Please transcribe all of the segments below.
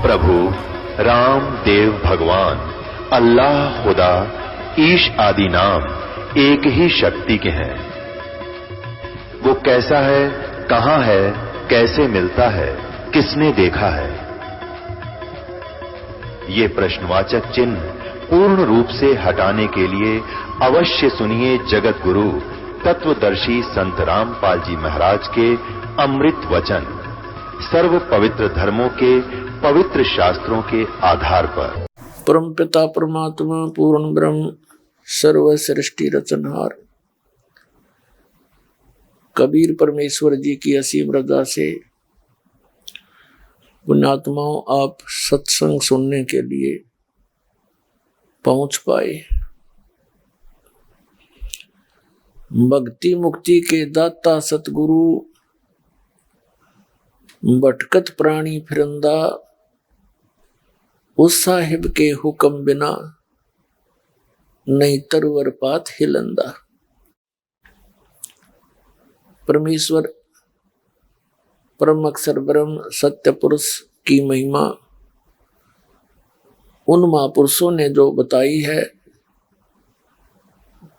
प्रभु राम देव भगवान अल्लाह खुदा ईश आदि नाम एक ही शक्ति के हैं। वो कैसा है, कहां है, कैसे मिलता है, किसने देखा है? ये प्रश्नवाचक चिन्ह पूर्ण रूप से हटाने के लिए अवश्य सुनिए जगत गुरु तत्वदर्शी संत रामपाल जी महाराज के अमृत वचन, सर्व पवित्र धर्मों के पवित्र शास्त्रों के आधार पर। परम पिता परमात्मा पूर्ण ब्रह्म सर्व सृष्टि रचनहार कबीर परमेश्वर जी की असीम रजा से पुण्यात्माओं आप सत्संग सुनने के लिए पहुंच पाए। भक्ति मुक्ति के दाता सतगुरु भटकत प्राणी फिरंदा, उस साहिब के हुक्म बिना नहीं तरवर पात हिलंदा। परमेश्वर परम अक्षर ब्रह्म सत्य पुरुष की महिमा उन महापुरुषों ने जो बताई है,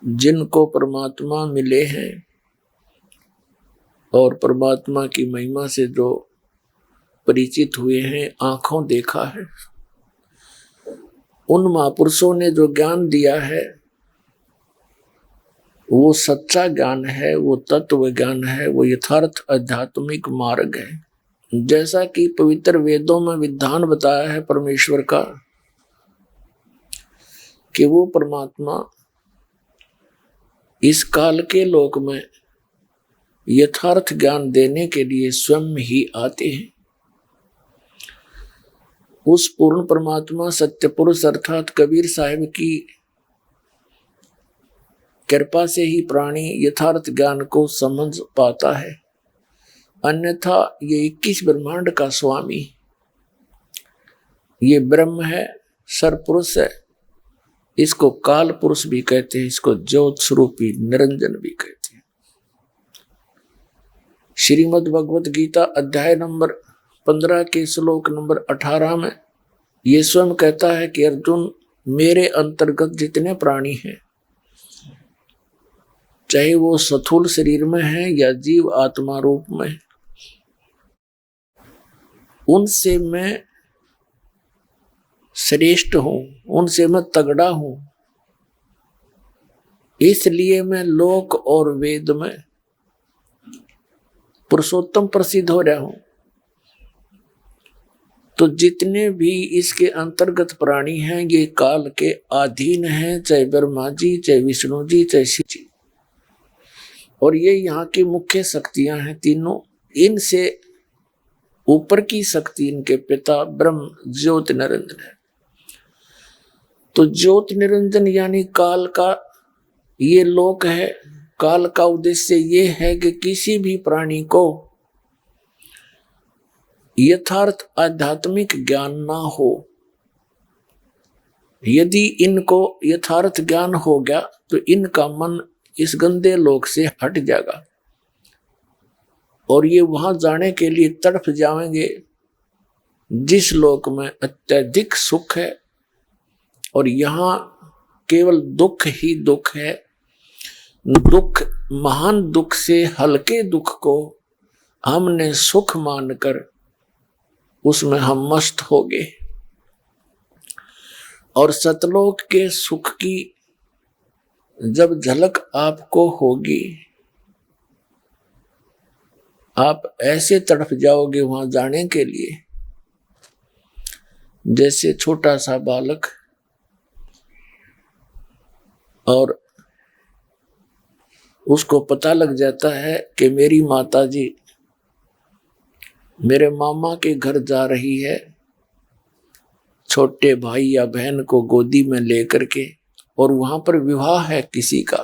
जिनको परमात्मा मिले हैं और परमात्मा की महिमा से जो परिचित हुए हैं, आंखों देखा है। उन महापुरुषों ने जो ज्ञान दिया है वो सच्चा ज्ञान है, वो तत्व ज्ञान है, वो यथार्थ आध्यात्मिक मार्ग है। जैसा कि पवित्र वेदों में विधान बताया है परमेश्वर का कि वो परमात्मा इस काल के लोक में यथार्थ ज्ञान देने के लिए स्वयं ही आते हैं। उस पूर्ण परमात्मा सत्य पुरुष अर्थात कबीर साहिब की कृपा से ही प्राणी यथार्थ ज्ञान को समझ पाता है। अन्यथा ये 21 ब्रह्मांड का स्वामी, ये ब्रह्म है, सरपुरुष है, इसको काल पुरुष भी कहते हैं, इसको ज्योत स्वरूपी निरंजन भी कहते हैं। श्रीमद् भगवत गीता अध्याय नंबर 15 के श्लोक नंबर 18 में ये स्वयं कहता है कि अर्जुन, मेरे अंतर्गत जितने प्राणी हैं, चाहे वो स्थूल शरीर में है या जीव आत्मा रूप में, उनसे मैं श्रेष्ठ हूं, उनसे मैं तगड़ा हूं। इसलिए मैं लोक और वेद में पुरुषोत्तम प्रसिद्ध हो रहा हूं। तो जितने भी इसके अंतर्गत प्राणी हैं ये काल के अधीन हैं, चाहे ब्रह्मा जी, चाहे विष्णु जी, चाहे शिव जी, और ये यहाँ की मुख्य शक्तियां हैं तीनों। इनसे ऊपर की शक्ति इनके पिता ब्रह्म ज्योति निरंजन है। तो ज्योति निरंजन यानी काल का ये लोक है। काल का उद्देश्य ये है कि किसी भी प्राणी को यथार्थ आध्यात्मिक ज्ञान ना हो। यदि इनको यथार्थ ज्ञान हो गया तो इनका मन इस गंदे लोक से हट जाएगा और ये वहां जाने के लिए तड़प जाएंगे जिस लोक में अत्यधिक सुख है और यहाँ केवल दुख ही दुख है। दुख, महान दुख से हल्के दुख को हमने सुख मानकर उसमें हम मस्त हो गए। और सतलोक के सुख की जब झलक आपको होगी, आप ऐसे तड़प जाओगे वहां जाने के लिए जैसे छोटा सा बालक, और उसको पता लग जाता है कि मेरी माता जी मेरे मामा के घर जा रही है छोटे भाई या बहन को गोदी में लेकर के, और वहां पर विवाह है किसी का।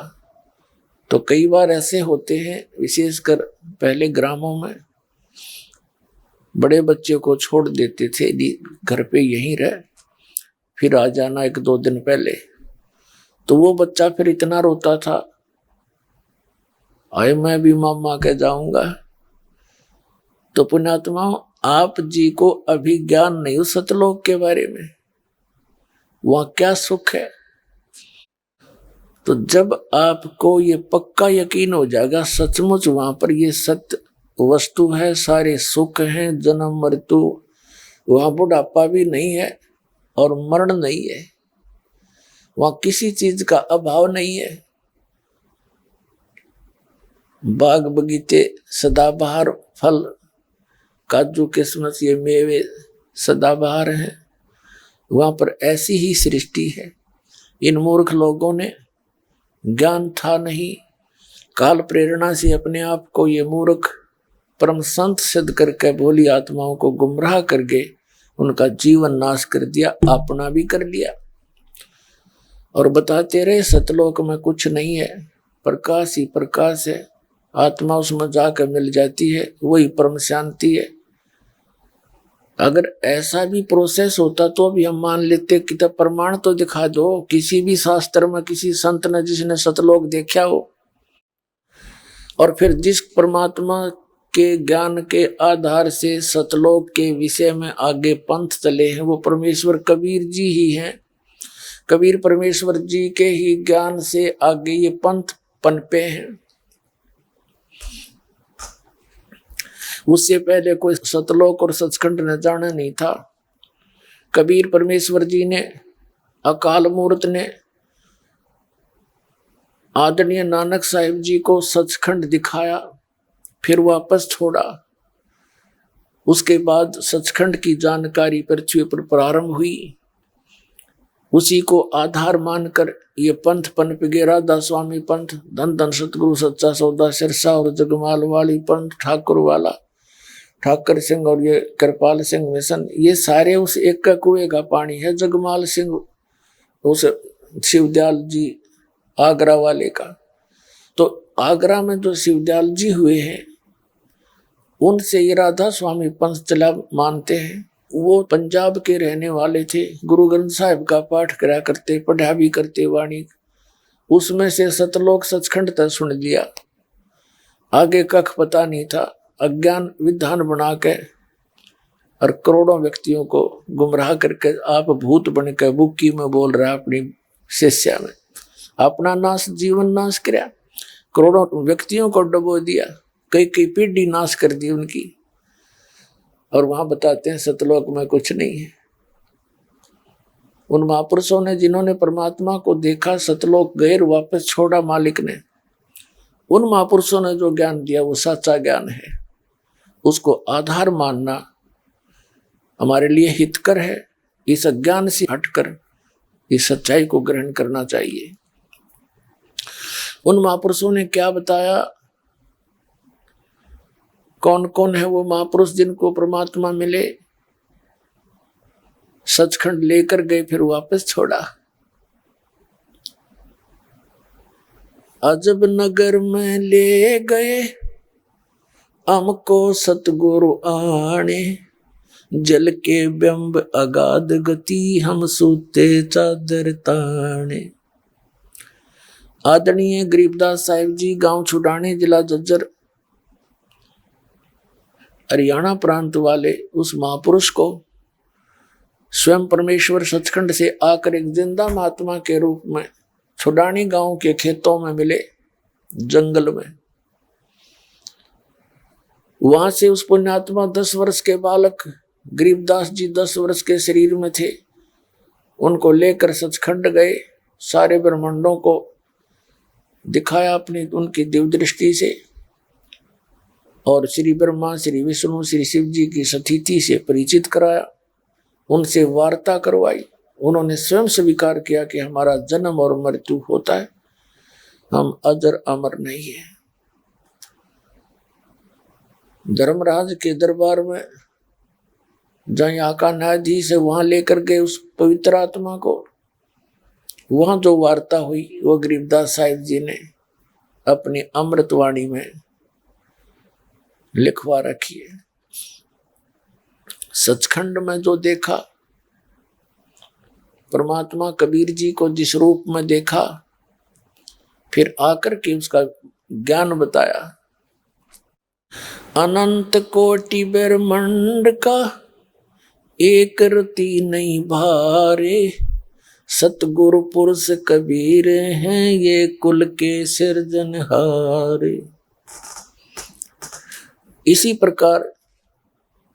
तो कई बार ऐसे होते हैं, विशेषकर पहले ग्रामों में बड़े बच्चे को छोड़ देते थे, घर पे यहीं रह, फिर आ जाना 1-2 दिन पहले। तो वो बच्चा फिर इतना रोता था, आए मैं भी मामा के जाऊंगा। तो पुण्यात्माओं, आप जी को अभी ज्ञान नहीं हो सतलोक के बारे में, वहां क्या सुख है। तो जब आपको ये पक्का यकीन हो जाएगा सचमुच वहां पर ये सत्य वस्तु है, सारे सुख हैं, जन्म मृत्यु, वहां बुढ़ापा भी नहीं है और मरण नहीं है, वहां किसी चीज का अभाव नहीं है, बाग बगीचे सदाबहार, फल काजू किस्मत ये मेवे सदाबहार हैं, वहां पर ऐसी ही सृष्टि है। इन मूर्ख लोगों ने ज्ञान था नहीं, काल प्रेरणा से अपने आप को ये मूर्ख परम संत सिद्ध करके भोली आत्माओं को गुमराह करके उनका जीवन नाश कर दिया, अपना भी कर लिया। और बताते रहे सतलोक में कुछ नहीं है, प्रकाश ही प्रकाश है, आत्मा उसमें जाकर मिल जाती है, वही परम शांति है। अगर ऐसा भी प्रोसेस होता तो भी हम मान लेते कि तब प्रमाण तो दिखा दो किसी भी शास्त्र में, किसी संत ने जिसने सतलोक देखा हो। और फिर जिस परमात्मा के ज्ञान के आधार से सतलोक के विषय में आगे पंथ चले हैं वो परमेश्वर कबीर जी ही हैं। कबीर परमेश्वर जी के ही ज्ञान से आगे ये पंथ पनपे हैं। उससे पहले कोई सतलोक और सचखंड न जाना नहीं था। कबीर परमेश्वर जी ने, अकाल मूर्त ने आदरणीय नानक साहिब जी को सचखंड दिखाया, फिर वापस छोड़ा। उसके बाद सचखंड की जानकारी पृथ्वी पर प्रारंभ हुई। उसी को आधार मानकर ये पंथ पनप गए। राधा स्वामी पंथ, धन धन सतगुरु सच्चा सौदा, सिरसा और जगमाल वाली पंथ, ठाकुर वाला ठाकर सिंह और ये कृपाल सिंह मिशन, ये सारे उस एक का कुएं का पानी है। जगमाल सिंह उस शिवदयाल जी आगरा वाले का। तो आगरा में जो शिवदयाल जी हुए हैं उनसे ये राधा स्वामी पंथ चला मानते हैं। वो पंजाब के रहने वाले थे, गुरु ग्रंथ साहिब का पाठ करा करते, पढ़ा भी करते वाणी। उसमें से सतलोक सचखंड तक सुन लिया, आगे कख पता नहीं था। अज्ञान विधान बना के और करोड़ों व्यक्तियों को गुमराह करके आप भूत बन के बुक्की में बोल रहा अपनी शिष्या में, अपना नाश जीवन नाश किया, करोड़ों व्यक्तियों को डुबो दिया, कई कई पीढ़ी नाश कर दी उनकी। और वहां बताते हैं सतलोक में कुछ नहीं है। उन महापुरुषों ने जिन्होंने परमात्मा को देखा सतलोक गए, वापस छोड़ा मालिक ने। उन महापुरुषों ने जो ज्ञान दिया वो सच्चा ज्ञान है, उसको आधार मानना हमारे लिए हितकर है। इस अज्ञान से हटकर इस सच्चाई को ग्रहण करना चाहिए। उन महापुरुषों ने क्या बताया, कौन कौन है वो महापुरुष जिनको परमात्मा मिले, सचखंड लेकर गए फिर वापस छोड़ा। अजब नगर में ले गए हमको सतगुरु आने, जल के बिंब अगाध गति हम सूते चादर ताने। आदरणीय गरीबदास साहिब जी, गांव छुड़ाने, जिला झज्जर, हरियाणा प्रांत वाले उस महापुरुष को स्वयं परमेश्वर सचखंड से आकर एक जिंदा महात्मा के रूप में छुड़ानी गांव के खेतों में मिले, जंगल में। वहां से उस पुण्यात्मा 10 वर्ष के बालक गरीबदास जी 10 वर्ष के शरीर में थे, उनको लेकर सचखंड गए। सारे ब्रह्मांडों को दिखाया अपनी उनकी दिव्य दृष्टि से, और श्री ब्रह्मा, श्री विष्णु, श्री शिव जी की सतीथि से परिचित कराया, उनसे वार्ता करवाई। उन्होंने स्वयं स्वीकार किया कि हमारा जन्म और मृत्यु होता है, हम अजर अमर नहीं है। धर्मराज के दरबार में जहाँ यहाँ का न्यायाधीश है वहां लेकर गए उस पवित्र आत्मा को। वहां जो वार्ता हुई वो गरीबदास साहिब जी ने अपनी अमृतवाणी में लिखवा रखी है। सचखंड में जो देखा, परमात्मा कबीर जी को जिस रूप में देखा, फिर आकर के उसका ज्ञान बताया। अनंत कोटि ब्रह्मांड का एक रति नहीं भारे, सतगुरु पुरुष कबीर हैं ये कुल के सिरजनहारे। इसी प्रकार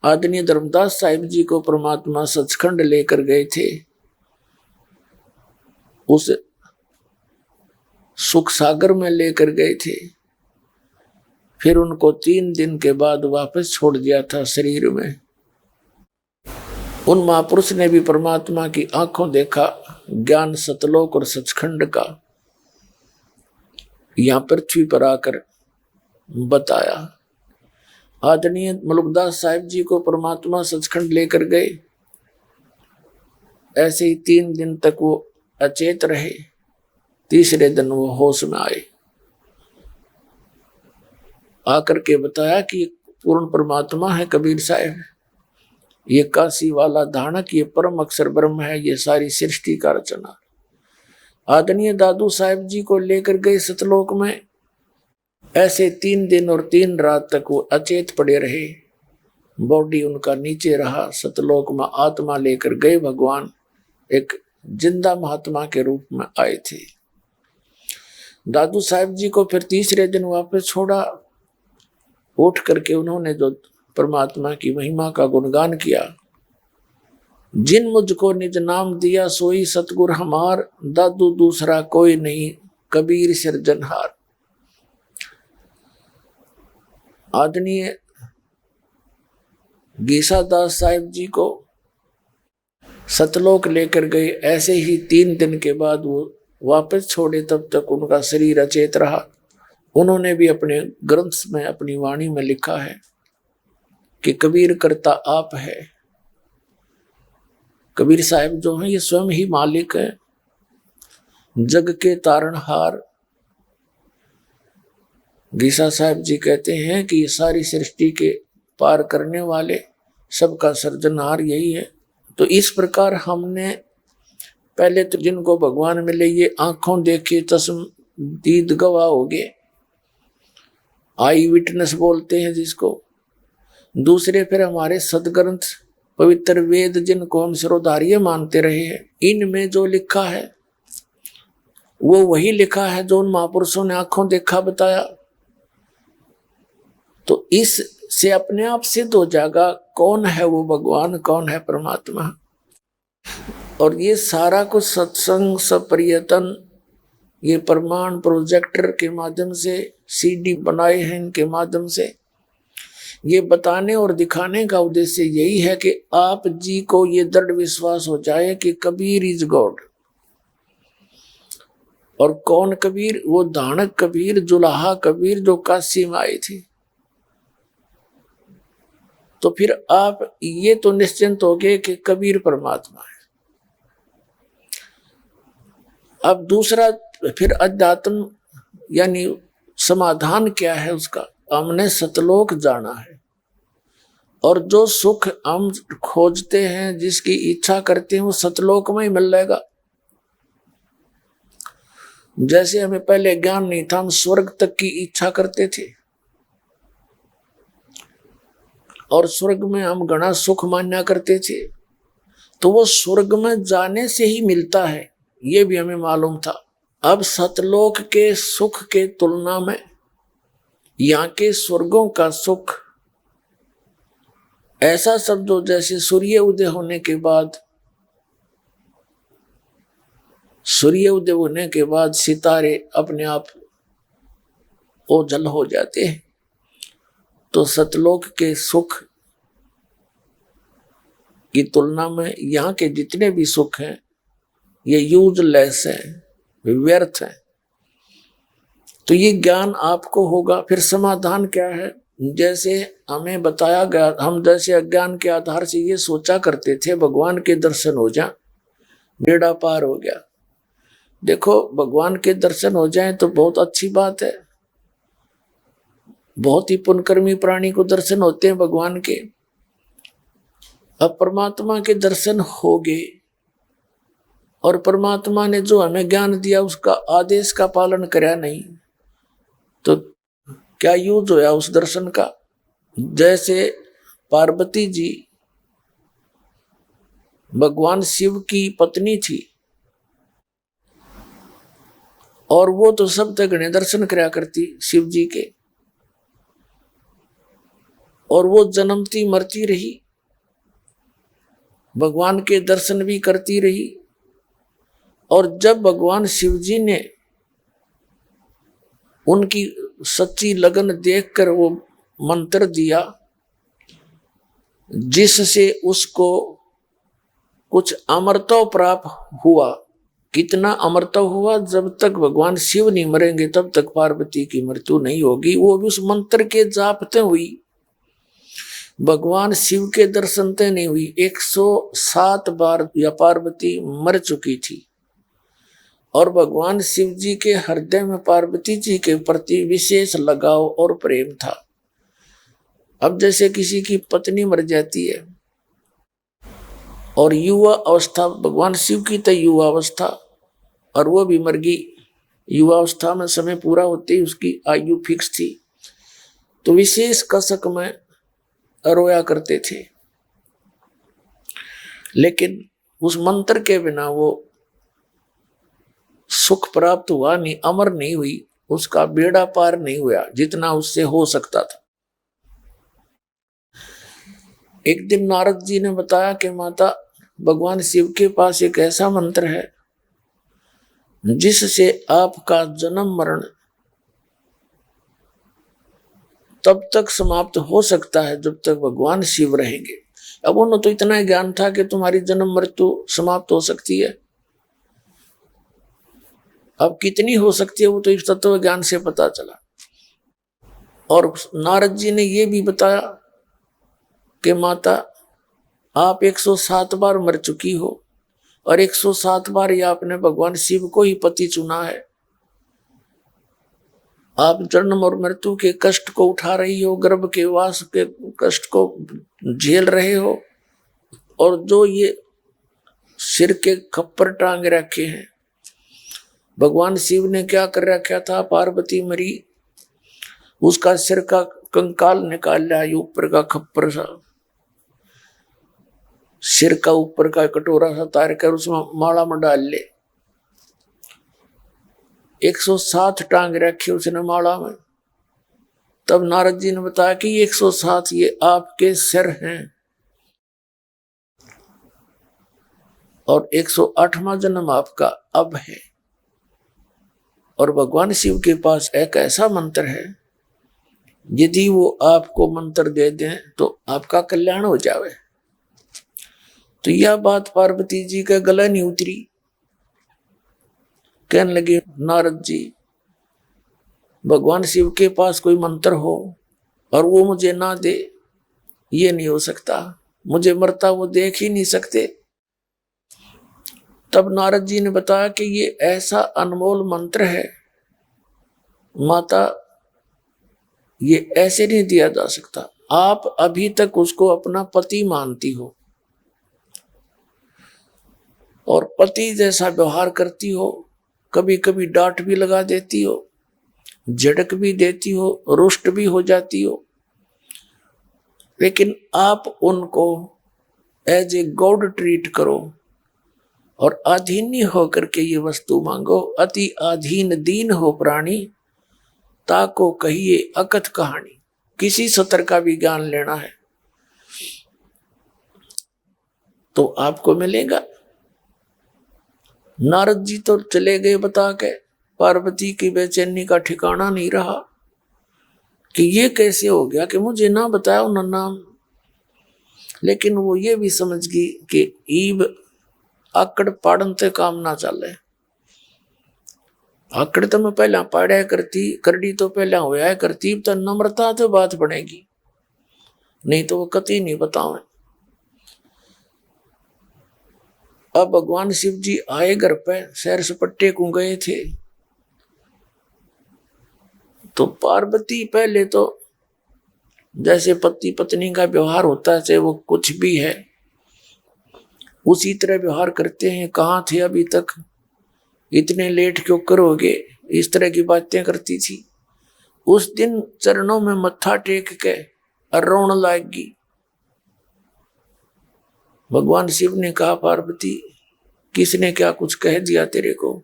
आदरणीय धर्मदास साहिब जी को परमात्मा सचखंड लेकर गए थे। उस सुख सागर में लेकर गए थे। फिर उनको 3 दिन के बाद वापस छोड़ दिया था शरीर में। उन महापुरुष ने भी परमात्मा की आंखों देखा ज्ञान सतलोक और सचखंड का, यहां पृथ्वी पर आकर बताया। आदरणीय मलुकदास साहिब जी को परमात्मा सचखंड लेकर गए। ऐसे ही 3 दिन तक वो अचेत रहे। तीसरे दिन वो होश में आए। आकर के बताया कि पूर्ण परमात्मा है कबीर साहब, ये काशी वाला धानक, ये परम अक्षर ब्रह्म है, ये सारी सृष्टि का रचना। आदरणीय दादू साहिब जी को लेकर गए सतलोक में। ऐसे 3 दिन और 3 रात तक वो अचेत पड़े रहे। बॉडी उनका नीचे रहा। सतलोक में आत्मा लेकर गए भगवान, एक जिंदा महात्मा के रूप में आए थे। दादू साहिब जी को फिर तीसरे दिन वापस छोड़ा। उठ करके उन्होंने जो परमात्मा की महिमा का गुणगान किया। जिन मुझको निज नाम दिया सोई सतगुर हमार, दादू दूसरा कोई नहीं कबीर सिरजनहार। आदरणीय गीसा दास साहिब जी को सतलोक लेकर गए। ऐसे ही 3 दिन के बाद वो वापस छोड़े, तब तक उनका शरीर अचेत रहा। उन्होंने भी अपने ग्रंथ में, अपनी वाणी में लिखा है कि कबीर करता आप है। कबीर साहब जो हैं ये स्वयं ही मालिक है, जग के तारणहार। गीसा साहब जी कहते हैं कि ये सारी सृष्टि के पार करने वाले, सबका सर्जनहार यही है। तो इस प्रकार हमने पहले तो जिनको भगवान मिले ये आंखों देखे तस्दीद गवाह हो गए, आई विटनेस बोलते हैं जिसको। दूसरे फिर हमारे सदग्रंथ पवित्र वेद जिनको हम सिरोधार्य मानते रहे हैं, इनमें जो लिखा है वो वही लिखा है जो उन महापुरुषों ने आंखों देखा बताया। तो इससे अपने आप सिद्ध हो जाएगा कौन है वो भगवान, कौन है परमात्मा। और ये सारा कुछ सत्संग सप्रियतन, ये प्रमाण प्रोजेक्टर के माध्यम से, सीडी बनाए हैं इनके माध्यम से, ये बताने और दिखाने का उद्देश्य यही है कि आप जी को ये दृढ़ विश्वास हो जाए कि कबीर इज गॉड। और कौन कबीर? वो धानक कबीर, जुलाहा कबीर जो काशी में आए थे। तो फिर आप ये तो निश्चिंत हो गए कि कबीर परमात्मा है। अब दूसरा फिर अध्यात्म यानी समाधान क्या है उसका? हमने सतलोक जाना है, और जो सुख हम खोजते हैं, जिसकी इच्छा करते हैं, वो सतलोक में ही मिल जाएगा। जैसे हमें पहले ज्ञान नहीं था, हम स्वर्ग तक की इच्छा करते थे, और स्वर्ग में हम घना सुख मान्या करते थे, तो वो स्वर्ग में जाने से ही मिलता है, ये भी हमें मालूम था। अब सतलोक के सुख के तुलना में यहाँ के स्वर्गों का सुख ऐसा समझो जैसे सूर्य उदय होने के बाद सितारे अपने आप ओझल हो जाते हैं। तो सतलोक के सुख की तुलना में यहाँ के जितने भी सुख हैं ये यूजलेस हैं, व्यर्थ हैं। तो ये ज्ञान आपको होगा। फिर समाधान क्या है? जैसे हमें बताया गया, हम जैसे अज्ञान के आधार से ये सोचा करते थे भगवान के दर्शन हो जाए बेड़ा पार हो गया। देखो, भगवान के दर्शन हो जाए तो बहुत अच्छी बात है, बहुत ही पुण्यकर्मी प्राणी को दर्शन होते हैं भगवान के। अब परमात्मा के दर्शन हो गए, और परमात्मा ने जो हमें ज्ञान दिया उसका आदेश का पालन करया नहीं, तो क्या यूज होया उस दर्शन का? जैसे पार्वती जी भगवान शिव की पत्नी थी और वो तो सब तक दर्शन कराया करती शिव जी के, और वो जन्मती मरती रही, भगवान के दर्शन भी करती रही। और जब भगवान शिव जी ने उनकी सच्ची लगन देखकर वो मंत्र दिया जिससे उसको कुछ अमरत्व प्राप्त हुआ। कितना अमरत्व हुआ? जब तक भगवान शिव नहीं मरेंगे तब तक पार्वती की मृत्यु नहीं होगी। वो भी उस मंत्र के जापते हुई, भगवान शिव के दर्शन ते नहीं हुई। 107 बार या पार्वती मर चुकी थी और भगवान शिव जी के हृदय में पार्वती जी के प्रति विशेष लगाव और प्रेम था। अब जैसे किसी की पत्नी मर जाती है और युवा अवस्था, भगवान शिव की तो युवा अवस्था, और वो भी मर गई। युवा अवस्था में समय पूरा होते ही उसकी आयु फिक्स थी, तो विशेष कसक में रोया करते थे। लेकिन उस मंत्र के बिना वो सुख प्राप्त हुआ नहीं, अमर नहीं हुई, उसका बेड़ा पार नहीं हुआ जितना उससे हो सकता था। एक दिन नारद जी ने बताया कि माता, भगवान शिव के पास एक ऐसा मंत्र है जिससे आपका जन्म मरण तब तक समाप्त हो सकता है जब तक भगवान शिव रहेंगे। अब उन्हें तो इतना ज्ञान था कि तुम्हारी जन्म मृत्यु समाप्त हो सकती है। अब कितनी हो सकती है वो तो इस तत्व ज्ञान से पता चला। और नारद जी ने ये भी बताया कि माता, आप 107 बार मर चुकी हो और 107 बार ये आपने भगवान शिव को ही पति चुना है। आप जन्म और मृत्यु के कष्ट को उठा रही हो, गर्भ के वास के कष्ट को झेल रहे हो, और जो ये सिर के खप्पर टांग रखे हैं, भगवान शिव ने क्या कर रखा था? पार्वती मरी, उसका सिर का कंकाल निकाल लिया, ऊपर का खप्पर सा, सिर का ऊपर का कटोरा सा तार कर उसमें माला में डाल ले। 107 टांग रखे उसने माला में। तब नारद जी ने बताया कि 107 ये आपके सिर हैं और 108वां जन्म आपका अब है। और भगवान शिव के पास एक ऐसा मंत्र है, यदि वो आपको मंत्र दे दें तो आपका कल्याण हो जावे। तो यह बात पार्वती जी के गले नहीं उतरी। कहने लगे, नारद जी, भगवान शिव के पास कोई मंत्र हो और वो मुझे ना दे, ये नहीं हो सकता। मुझे मरता वो देख ही नहीं सकते। तब नारद जी ने बताया कि ये ऐसा अनमोल मंत्र है माता, ये ऐसे नहीं दिया जा सकता। आप अभी तक उसको अपना पति मानती हो और पति जैसा व्यवहार करती हो, कभी कभी डांट भी लगा देती हो, झटक भी देती हो, रुष्ट भी हो जाती हो, लेकिन आप उनको एज ए गॉड ट्रीट करो और अधीन होकर के ये वस्तु मांगो। अति अधीन दीन हो प्राणी, ताको कहिए अकथ कहानी। किसी सत्र का भी ज्ञान लेना है तो आपको मिलेगा। नारद जी तो चले गए बता के, पार्वती की बेचैनी का ठिकाना नहीं रहा कि ये कैसे हो गया कि मुझे ना बताया उन्होंने नाम। लेकिन वो ये भी समझ गई कि ईब आकड़ पाड़न ते काम ना चले। आकड़ तो मैं पहला पाड़ा करती, करड़ी तो पहला होया करती, तो नम्रता तो बात बनेगी, नहीं तो वो कति नहीं बतावे। अब भगवान शिव जी आए घर पे, सैर सपट्टे को गए थे, तो पार्वती पहले तो जैसे पति पत्नी का व्यवहार होता है, चाहे वो कुछ भी है, उसी तरह व्यवहार करते हैं। कहाँ थे अभी तक, इतने लेट क्यों करोगे, इस तरह की बातें करती थी। उस दिन चरणों में मत्था टेक के और रोने लगी। भगवान शिव ने कहा, पार्वती किसने क्या कुछ कह दिया तेरे को?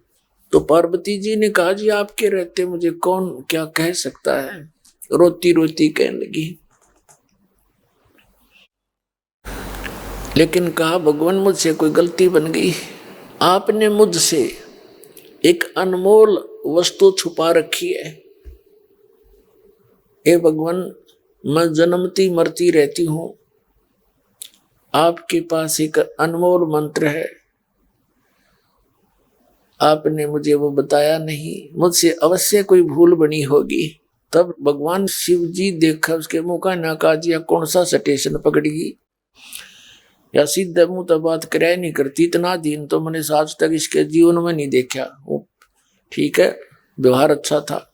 तो पार्वती जी ने कहा, जी आपके रहते मुझे कौन क्या कह सकता है। रोती रोती कहने लगी। लेकिन कहा, भगवान मुझसे कोई गलती बन गई, आपने मुझसे एक अनमोल वस्तु छुपा रखी है। हे भगवान, मैं जन्मती मरती रहती हूं, आपके पास एक अनमोल मंत्र है, आपने मुझे वो बताया नहीं, मुझसे अवश्य कोई भूल बनी होगी। तब भगवान शिव जी देखा उसके मुंह का नाकाजिया कौन सा स्टेशन पकड़ेगी, या सीधे मुंह तो बात कराया नहीं करती। इतना दिन तो मैंने आज तक इसके जीवन में नहीं देखा। वो ठीक है, व्यवहार अच्छा था।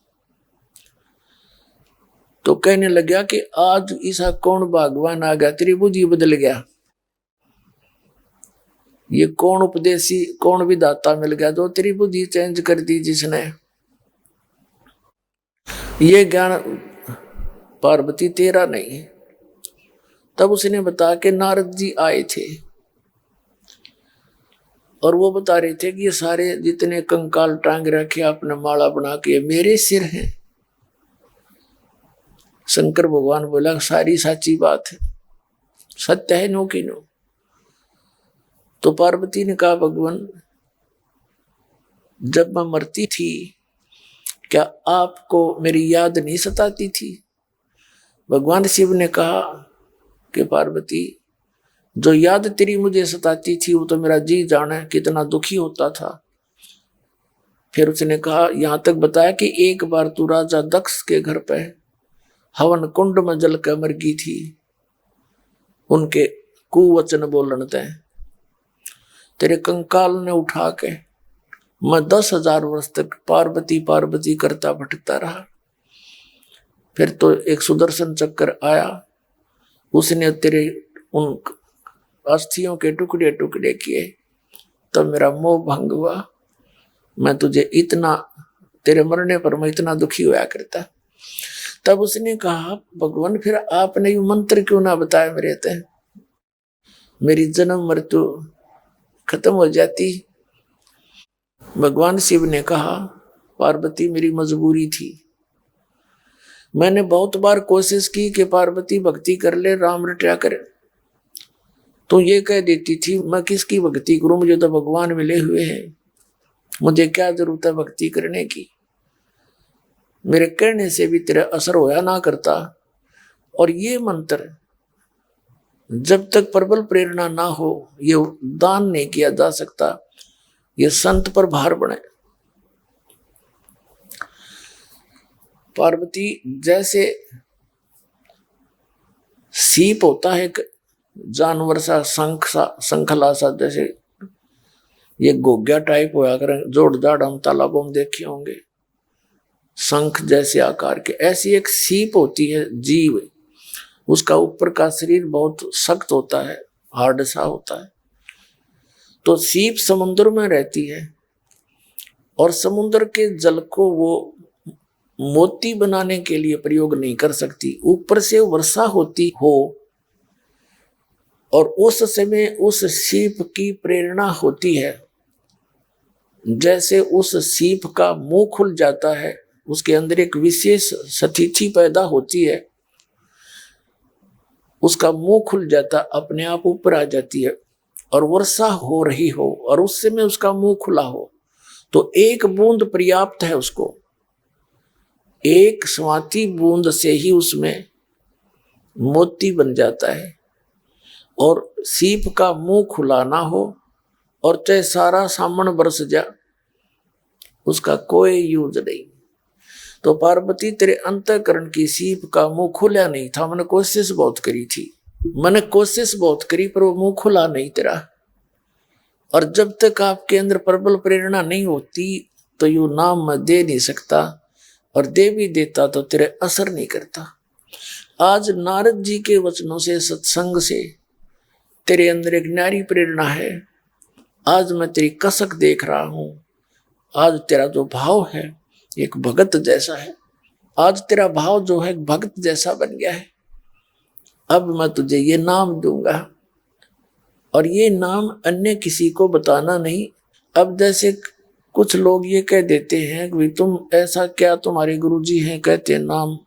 तो कहने लगा कि आज ऐसा कौन भगवान आ गया, तेरी बुद्धि बदल गया, ये कौन उपदेशी कौन विधाता मिल गया जो तेरी बुद्धि चेंज कर दी जिसने। ये ज्ञान पार्वती तेरा नहीं। तब उसने बताया कि नारद जी आए थे और वो बता रहे थे कि ये सारे जितने कंकाल टांग रखे आपने माला बना के मेरे सिर हैं। शंकर भगवान बोला, सारी साची बात है, सत्य है नो की नो। तो पार्वती ने कहा, भगवान जब मैं मरती थी क्या आपको मेरी याद नहीं सताती थी? भगवान शिव ने कहा कि पार्वती, जो याद तेरी मुझे सताती थी वो तो मेरा जी जाने कितना दुखी होता था। फिर उसने कहा, यहां तक बताया कि एक बार तू राजा दक्ष के घर पे हवन कुंड में जल कर मर गई थी, उनके कुवचन बोलन ते तेरे कंकाल ने उठा के मैं 10,000 वर्ष तक पार्वती पार्वती करता भटकता रहा। फिर तो एक सुदर्शन चक्कर आया, उसने तेरे उन अस्थियों के टुकड़े टुकड़े किए, तब मेरा मोह भंग हुआ। मैं तुझे इतना, तेरे मरने पर मैं इतना दुखी हुआ करता। तब उसने कहा, भगवान फिर आपने ये मंत्र क्यों ना बताया मेरे ते, मेरी जन्म मृत्यु खत्म हो जाती। भगवान शिव ने कहा, पार्वती मेरी मजबूरी थी, मैंने बहुत बार कोशिश की कि पार्वती भक्ति कर ले, राम रटा करे, तो ये कह देती थी मैं किसकी भक्ति करूं, मुझे तो भगवान मिले हुए हैं, मुझे क्या जरूरत है भक्ति करने की। मेरे कहने से भी तेरा असर होया ना करता। और ये मंत्र जब तक प्रबल प्रेरणा ना हो ये दान नहीं किया जा सकता, ये संत पर भार बने। पार्वती जैसे सीप होता है जानवर सा, शंखला सा, जैसे ये गोग्या टाइप होया करें, जोड़ जाड़ हम तालाबों में देखे होंगे, शंख जैसे आकार के, ऐसी एक सीप होती है जीव, उसका ऊपर का शरीर बहुत सख्त होता है, हार्ड सा होता है। तो सीप समुद्र में रहती है और समुद्र के जल को वो मोती बनाने के लिए प्रयोग नहीं कर सकती। ऊपर से वर्षा होती हो और उस समय उस सीप की प्रेरणा होती है, जैसे उस सीप का मुंह खुल जाता है, उसके अंदर एक विशेष स्थिति पैदा होती है, उसका मुंह खुल जाता, अपने आप ऊपर आ जाती है और वर्षा हो रही हो और उस समय उसका मुंह खुला हो तो एक बूंद पर्याप्त है उसको, एक स्वाति बूंद से ही उसमें मोती बन जाता है। और सीप का मुंह खुला ना हो और चाहे सारा सामन बरस जा, उसका कोई यूज नहीं। तो पार्वती तेरे अंतःकरण की सीप का मुंह खुला नहीं था, मैंने कोशिश बहुत करी थी, मैंने कोशिश बहुत करी पर वो मुंह खुला नहीं तेरा। और जब तक आपके अंदर प्रबल प्रेरणा नहीं होती तो यू नाम मैं दे नहीं सकता, और दे भी देता तो तेरे असर नहीं करता। आज नारद जी के वचनों से, सत्संग से तेरे अंदर एक न्यारी प्रेरणा है। आज मैं तेरी कसक देख रहा हूं, आज तेरा जो भाव है एक भगत जैसा है, आज तेरा भाव जो है भगत जैसा बन गया है। अब मैं तुझे ये नाम दूंगा, और ये नाम अन्य किसी को बताना नहीं। अब जैसे कुछ लोग ये कह देते हैं कि तुम ऐसा क्या, तुम्हारे गुरुजी हैं कहते हैं नाम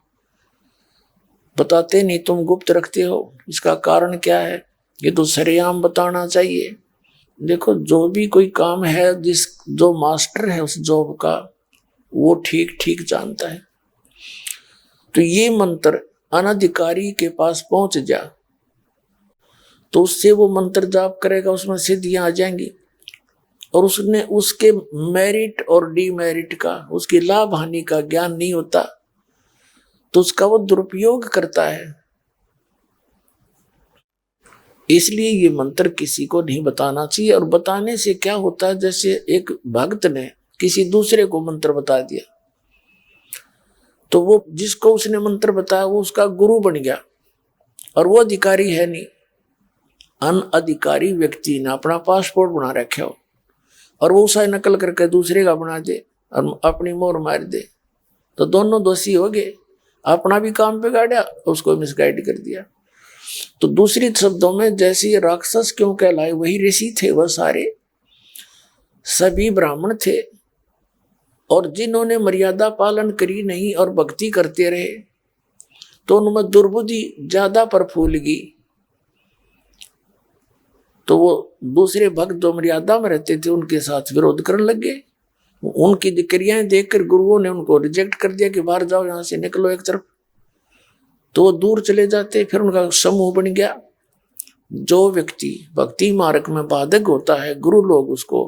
बताते नहीं, तुम गुप्त रखते हो, इसका कारण क्या है? ये तो सरेआम बताना चाहिए। देखो, जो भी कोई काम है, जो मास्टर है उस जॉब का, वो ठीक ठीक जानता है। तो ये मंत्र अनधिकारी के पास पहुंच जा तो उससे वो मंत्र जाप करेगा, उसमें सिद्धियां आ जाएंगी। और उसने उसके मेरिट और डीमेरिट का, उसकी लाभ हानि का ज्ञान नहीं होता, तो उसका वो दुरुपयोग करता है। इसलिए ये मंत्र किसी को नहीं बताना चाहिए। और बताने से क्या होता है, जैसे एक भक्त ने किसी दूसरे को मंत्र बता दिया, तो वो जिसको उसने मंत्र बताया वो उसका गुरु बन गया, और वो अधिकारी है नहीं। अनअधिकारी व्यक्ति ने अपना पासपोर्ट बना रखे हो और वो उसे नकल करके दूसरे का बना दे और अपनी मोहर मार दे, तो दोनों दोषी हो गए। अपना भी काम बिगाड़ा, उसको मिसगाइड कर दिया। तो दूसरी शब्दों में, जैसे ये राक्षस क्यों कहलाए, वही ऋषि थे, वह सारे सभी ब्राह्मण थे, और जिन्होंने मर्यादा पालन करी नहीं और भक्ति करते रहे, तो उनमें दुर्बुद्धि ज्यादा प्रफुल्ल, तो वो दूसरे भक्त जो मर्यादा में रहते थे उनके साथ विरोध करने लग गए। उनकी क्रियाएं देखकर गुरुओं ने उनको रिजेक्ट कर दिया कि बाहर जाओ, यहां से निकलो एक तरफ। तो वो दूर चले जाते, फिर उनका समूह बन गया। जो व्यक्ति भक्ति मार्ग में बाधक होता है, गुरु लोग उसको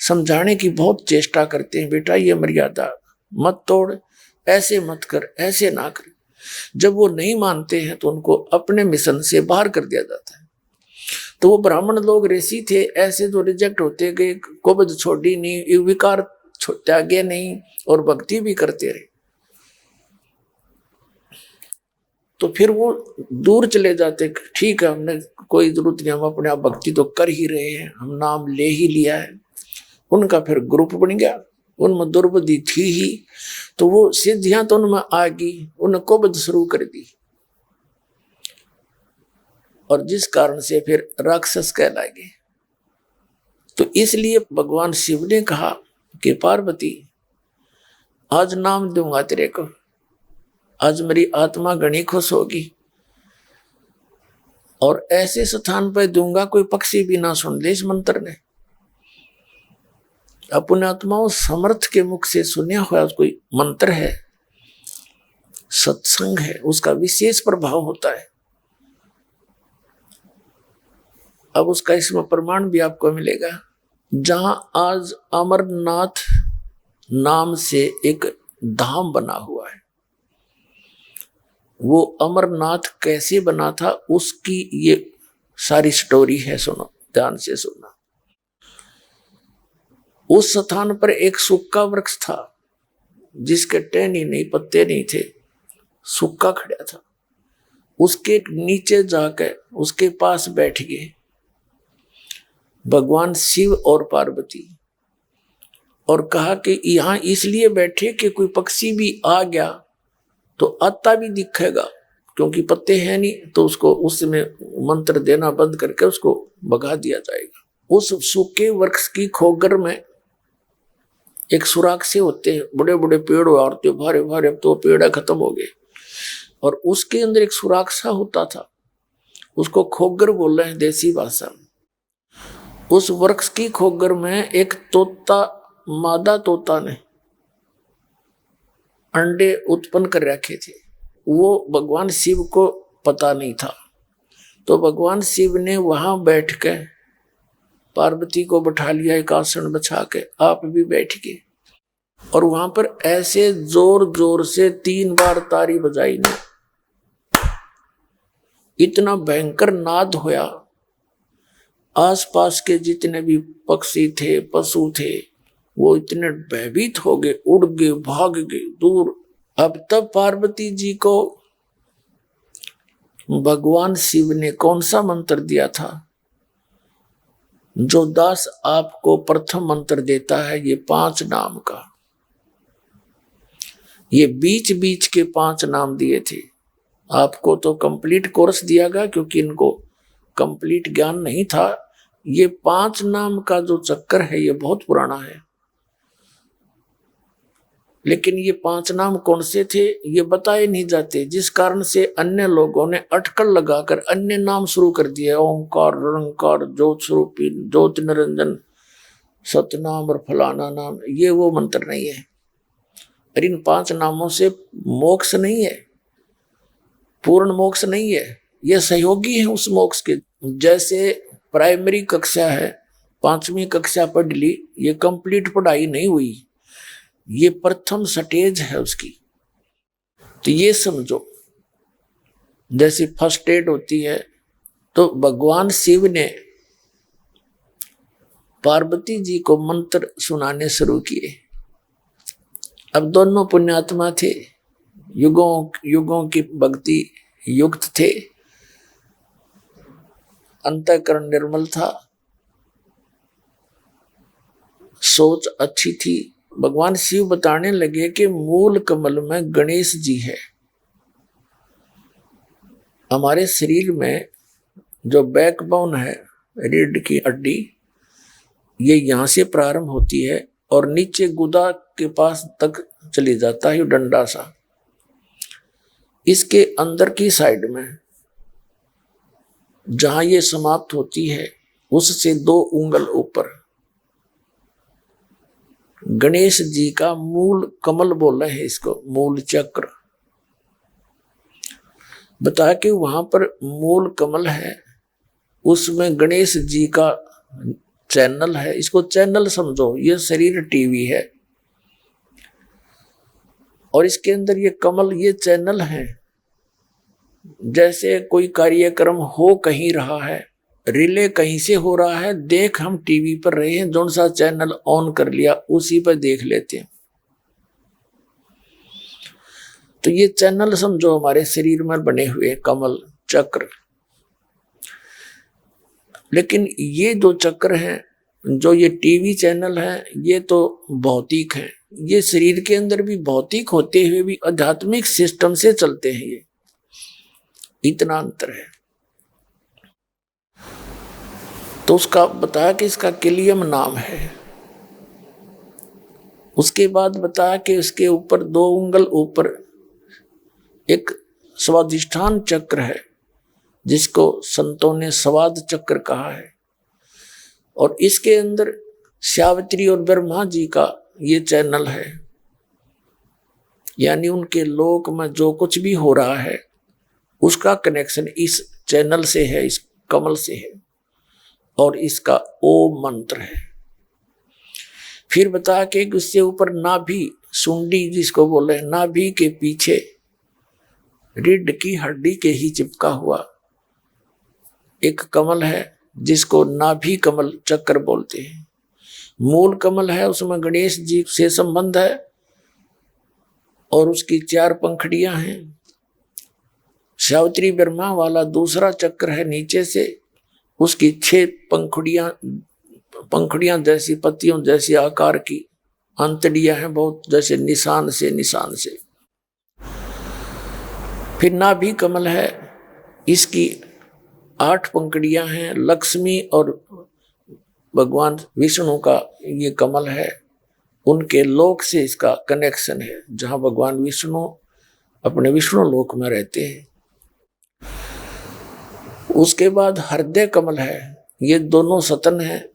समझाने की बहुत चेष्टा करते हैं, बेटा ये मर्यादा मत तोड़, ऐसे मत कर, ऐसे ना कर। जब वो नहीं मानते हैं तो उनको अपने मिशन से बाहर कर दिया जाता है। तो वो ब्राह्मण लोग ऋषि थे, ऐसे जो रिजेक्ट होते गए, कोबद छोड़ी नहीं, विकार त्यागे नहीं, और भक्ति भी करते रहे, तो फिर वो दूर चले जाते। ठीक है, हमने कोई जरूरत नहीं, हम अपने आप भक्ति तो कर ही रहे हैं, हम नाम ले ही लिया है। उनका फिर ग्रुप बन गया, उनमें दुर्बुद्धि थी ही, तो वो सिद्धियां तो उनमें आ गई, उन्हें कोबद शुरू कर दी, और जिस कारण से फिर राक्षस कहलाए। तो इसलिए भगवान शिव ने कहा कि पार्वती, आज नाम दूंगा तेरे को, आज मेरी आत्मा घनी खुश होगी, और ऐसे स्थान पर दूंगा कोई पक्षी भी ना सुन ले। इस मंत्र ने अपने आत्माओं समर्थ के मुख से सुना हुआ कोई मंत्र है, सत्संग है, उसका विशेष प्रभाव होता है। अब उसका इसमें प्रमाण भी आपको मिलेगा। जहां आज अमरनाथ नाम से एक धाम बना हुआ है, वो अमरनाथ कैसे बना था उसकी ये सारी स्टोरी है, सुनो ध्यान से सुनना। उस स्थान पर एक सूखा वृक्ष था जिसके टहनी नहीं, पत्ते नहीं थे, सूखा खड़ा था। उसके नीचे जाकर उसके पास बैठ गए भगवान शिव और पार्वती, और कहा कि यहां इसलिए बैठे कि कोई पक्षी भी आ गया तो आता भी दिखेगा, क्योंकि पत्ते हैं नहीं, तो उसको उसमें मंत्र देना बंद करके उसको भगा दिया जाएगा। उस सूखे वृक्ष की खोगर में एक सुराख से होते हैं, बड़े बड़े पेड़ होते भारे भारे, अब तो पेड़ खत्म हो गए, और उसके अंदर एक सुराख सा होता था, उसको खोगर बोल रहे हैं देसी भाषा में। उस वृक्ष की खोगर में एक तोता, मादा तोता ने अंडे उत्पन्न कर रखे थे। वो भगवान शिव को पता नहीं था, तो भगवान शिव ने वहां बैठ के पार्वती को बैठा लिया, एक आसन बिछा के, आप भी बैठ गए, और वहां पर ऐसे जोर जोर से 3 बार तारी बजाई ने, इतना भयंकर नाद होया। आसपास के जितने भी पक्षी थे, पशु थे, वो इतने भयभीत हो गए, उड़ गए, भाग गए दूर। अब तब पार्वती जी को भगवान शिव ने कौन सा मंत्र दिया था? जो दास आपको प्रथम मंत्र देता है, ये 5 नाम का, ये बीच बीच के 5 नाम दिए थे। आपको तो कंप्लीट कोर्स दिया गया क्योंकि इनको कंप्लीट ज्ञान नहीं था। ये 5 नाम का जो चक्कर है ये बहुत पुराना है, लेकिन ये 5 नाम कौन से थे ये बताए नहीं जाते, जिस कारण से अन्य लोगों ने अटकल लगाकर अन्य नाम शुरू कर दिए। ओंकार, निरंकार, ज्योत स्वरूपी, ज्योत निरंजन, सतनाम और फलाना नाम, ये वो मंत्र नहीं है। और इन 5 नामों से मोक्ष नहीं है, पूर्ण मोक्ष नहीं है, ये सहयोगी है उस मोक्ष के। जैसे प्राइमरी कक्षा है, 5वीं कक्षा पढ़ ली, ये कंप्लीट पढ़ाई नहीं हुई, ये प्रथम स्टेज है उसकी। तो ये समझो जैसे फर्स्ट एड होती है, तो भगवान शिव ने पार्वती जी को मंत्र सुनाने शुरू किए। अब दोनों पुण्यात्मा थे, युगों युगों की भक्ति युक्त थे, अंतःकरण निर्मल था, सोच अच्छी थी। भगवान शिव बताने लगे कि मूल कमल में गणेश जी है। हमारे शरीर में जो बैकबोन है, रीढ़ की हड्डी, ये यहां से प्रारंभ होती है और नीचे गुदा के पास तक चली जाता है डंडा सा। इसके अंदर की साइड में जहां ये समाप्त होती है उससे 2 उंगल ऊपर गणेश जी का मूल कमल बोले हैं इसको, मूल चक्र। बता के वहां पर मूल कमल है, उसमें गणेश जी का चैनल है। इसको चैनल समझो, ये शरीर टीवी है और इसके अंदर ये कमल, ये चैनल है। जैसे कोई कार्यक्रम हो कहीं रहा है, रिले कहीं से हो रहा है, देख हम टीवी पर रहे हैं, जौन सा चैनल ऑन कर लिया उसी पर देख लेते हैं। तो ये चैनल समझो हमारे शरीर में बने हुए कमल चक्र। लेकिन ये जो चक्र हैं, जो ये टीवी चैनल है, ये तो भौतिक है। ये शरीर के अंदर भी भौतिक होते हुए भी आध्यात्मिक सिस्टम से चलते हैं, ये इतना अंतर है। तो उसका बताया कि इसका किलियम नाम है। उसके बाद बताया कि इसके ऊपर 2 उंगल ऊपर एक स्वादिष्ठान चक्र है, जिसको संतों ने स्वाद चक्र कहा है। और इसके अंदर सावित्री और ब्रह्मा जी का ये चैनल है, यानी उनके लोक में जो कुछ भी हो रहा है उसका कनेक्शन इस चैनल से है, इस कमल से है। और इसका ओम मंत्र है। फिर बता के उससे ऊपर नाभि, सुंडी जिसको बोले, नाभि के पीछे रीढ़ की हड्डी के ही चिपका हुआ एक कमल है, जिसको नाभि कमल चक्र बोलते हैं। मूल कमल है, उसमें गणेश जी से संबंध है और उसकी 4 पंखड़ियां हैं। सावित्री ब्रह्मा वाला दूसरा चक्र है नीचे से, उसकी 6 पंखुड़ियां जैसी, पत्तियों जैसी आकार की अंतड़ियां हैं, बहुत जैसे निशान से। फिर नाभि कमल है, इसकी 8 पंखुड़ियां हैं। लक्ष्मी और भगवान विष्णु का ये कमल है, उनके लोक से इसका कनेक्शन है, जहां भगवान विष्णु अपने विष्णु लोक में रहते हैं। उसके बाद हृदय कमल है, ये दोनों सतन है,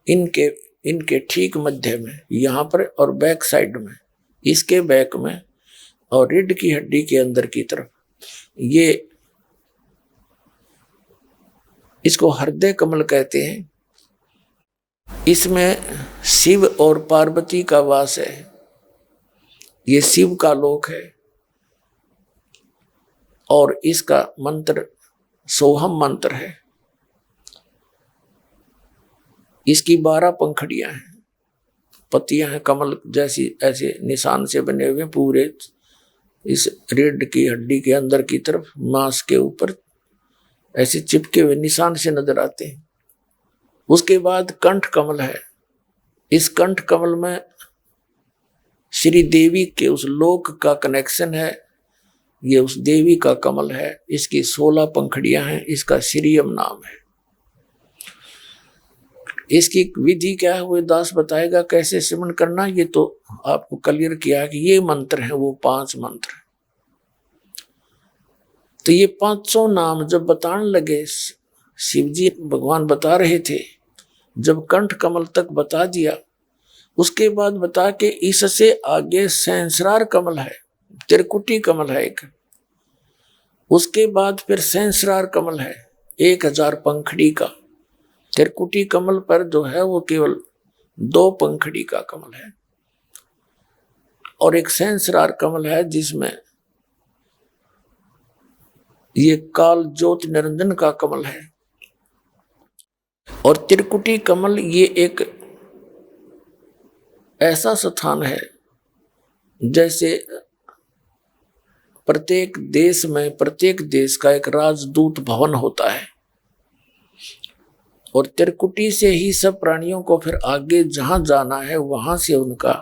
इनके ठीक मध्य में, यहाँ पर और बैक साइड में, इसके बैक में और रीढ़ की हड्डी के अंदर की तरफ, ये इसको हृदय कमल कहते हैं। इसमें शिव और पार्वती का वास है, ये शिव का लोक है। और इसका मंत्र सोहम मंत्र है। इसकी 12 पंखड़ियां हैं, पत्तियां हैं कमल जैसी, ऐसे निशान से बने हुए पूरे इस रीढ़ की हड्डी के अंदर की तरफ, मांस के ऊपर ऐसे चिपके हुए निशान से नजर आते हैं। उसके बाद कंठ कमल है। इस कंठ कमल में श्री देवी के उस लोक का कनेक्शन है, ये उस देवी का कमल है। इसकी 16 पंखड़ियां हैं। इसका श्रीयम नाम है। इसकी विधि क्या है वो दास बताएगा, कैसे सिमरन करना। ये तो आपको क्लियर किया कि ये मंत्र है, वो 5 मंत्र। तो ये 500 नाम जब बताने लगे, शिव जी भगवान बता रहे थे, जब कंठ कमल तक बता दिया, उसके बाद बता के इससे आगे सहस्रार कमल है, त्रिकुटी कमल है एक, उसके बाद फिर सहस्रार कमल है 1000 पंखड़ी का। त्रिकुटी कमल पर जो है वो केवल 2 पंखड़ी का कमल है, और एक सहस्रार कमल है जिसमें ये काल ज्योत निरंजन का कमल है। और त्रिकुटी कमल ये एक ऐसा स्थान है जैसे प्रत्येक देश में प्रत्येक देश का एक राजदूत भवन होता है, और त्रिकुटी से ही सब प्राणियों को फिर आगे जहां जाना है वहां से उनका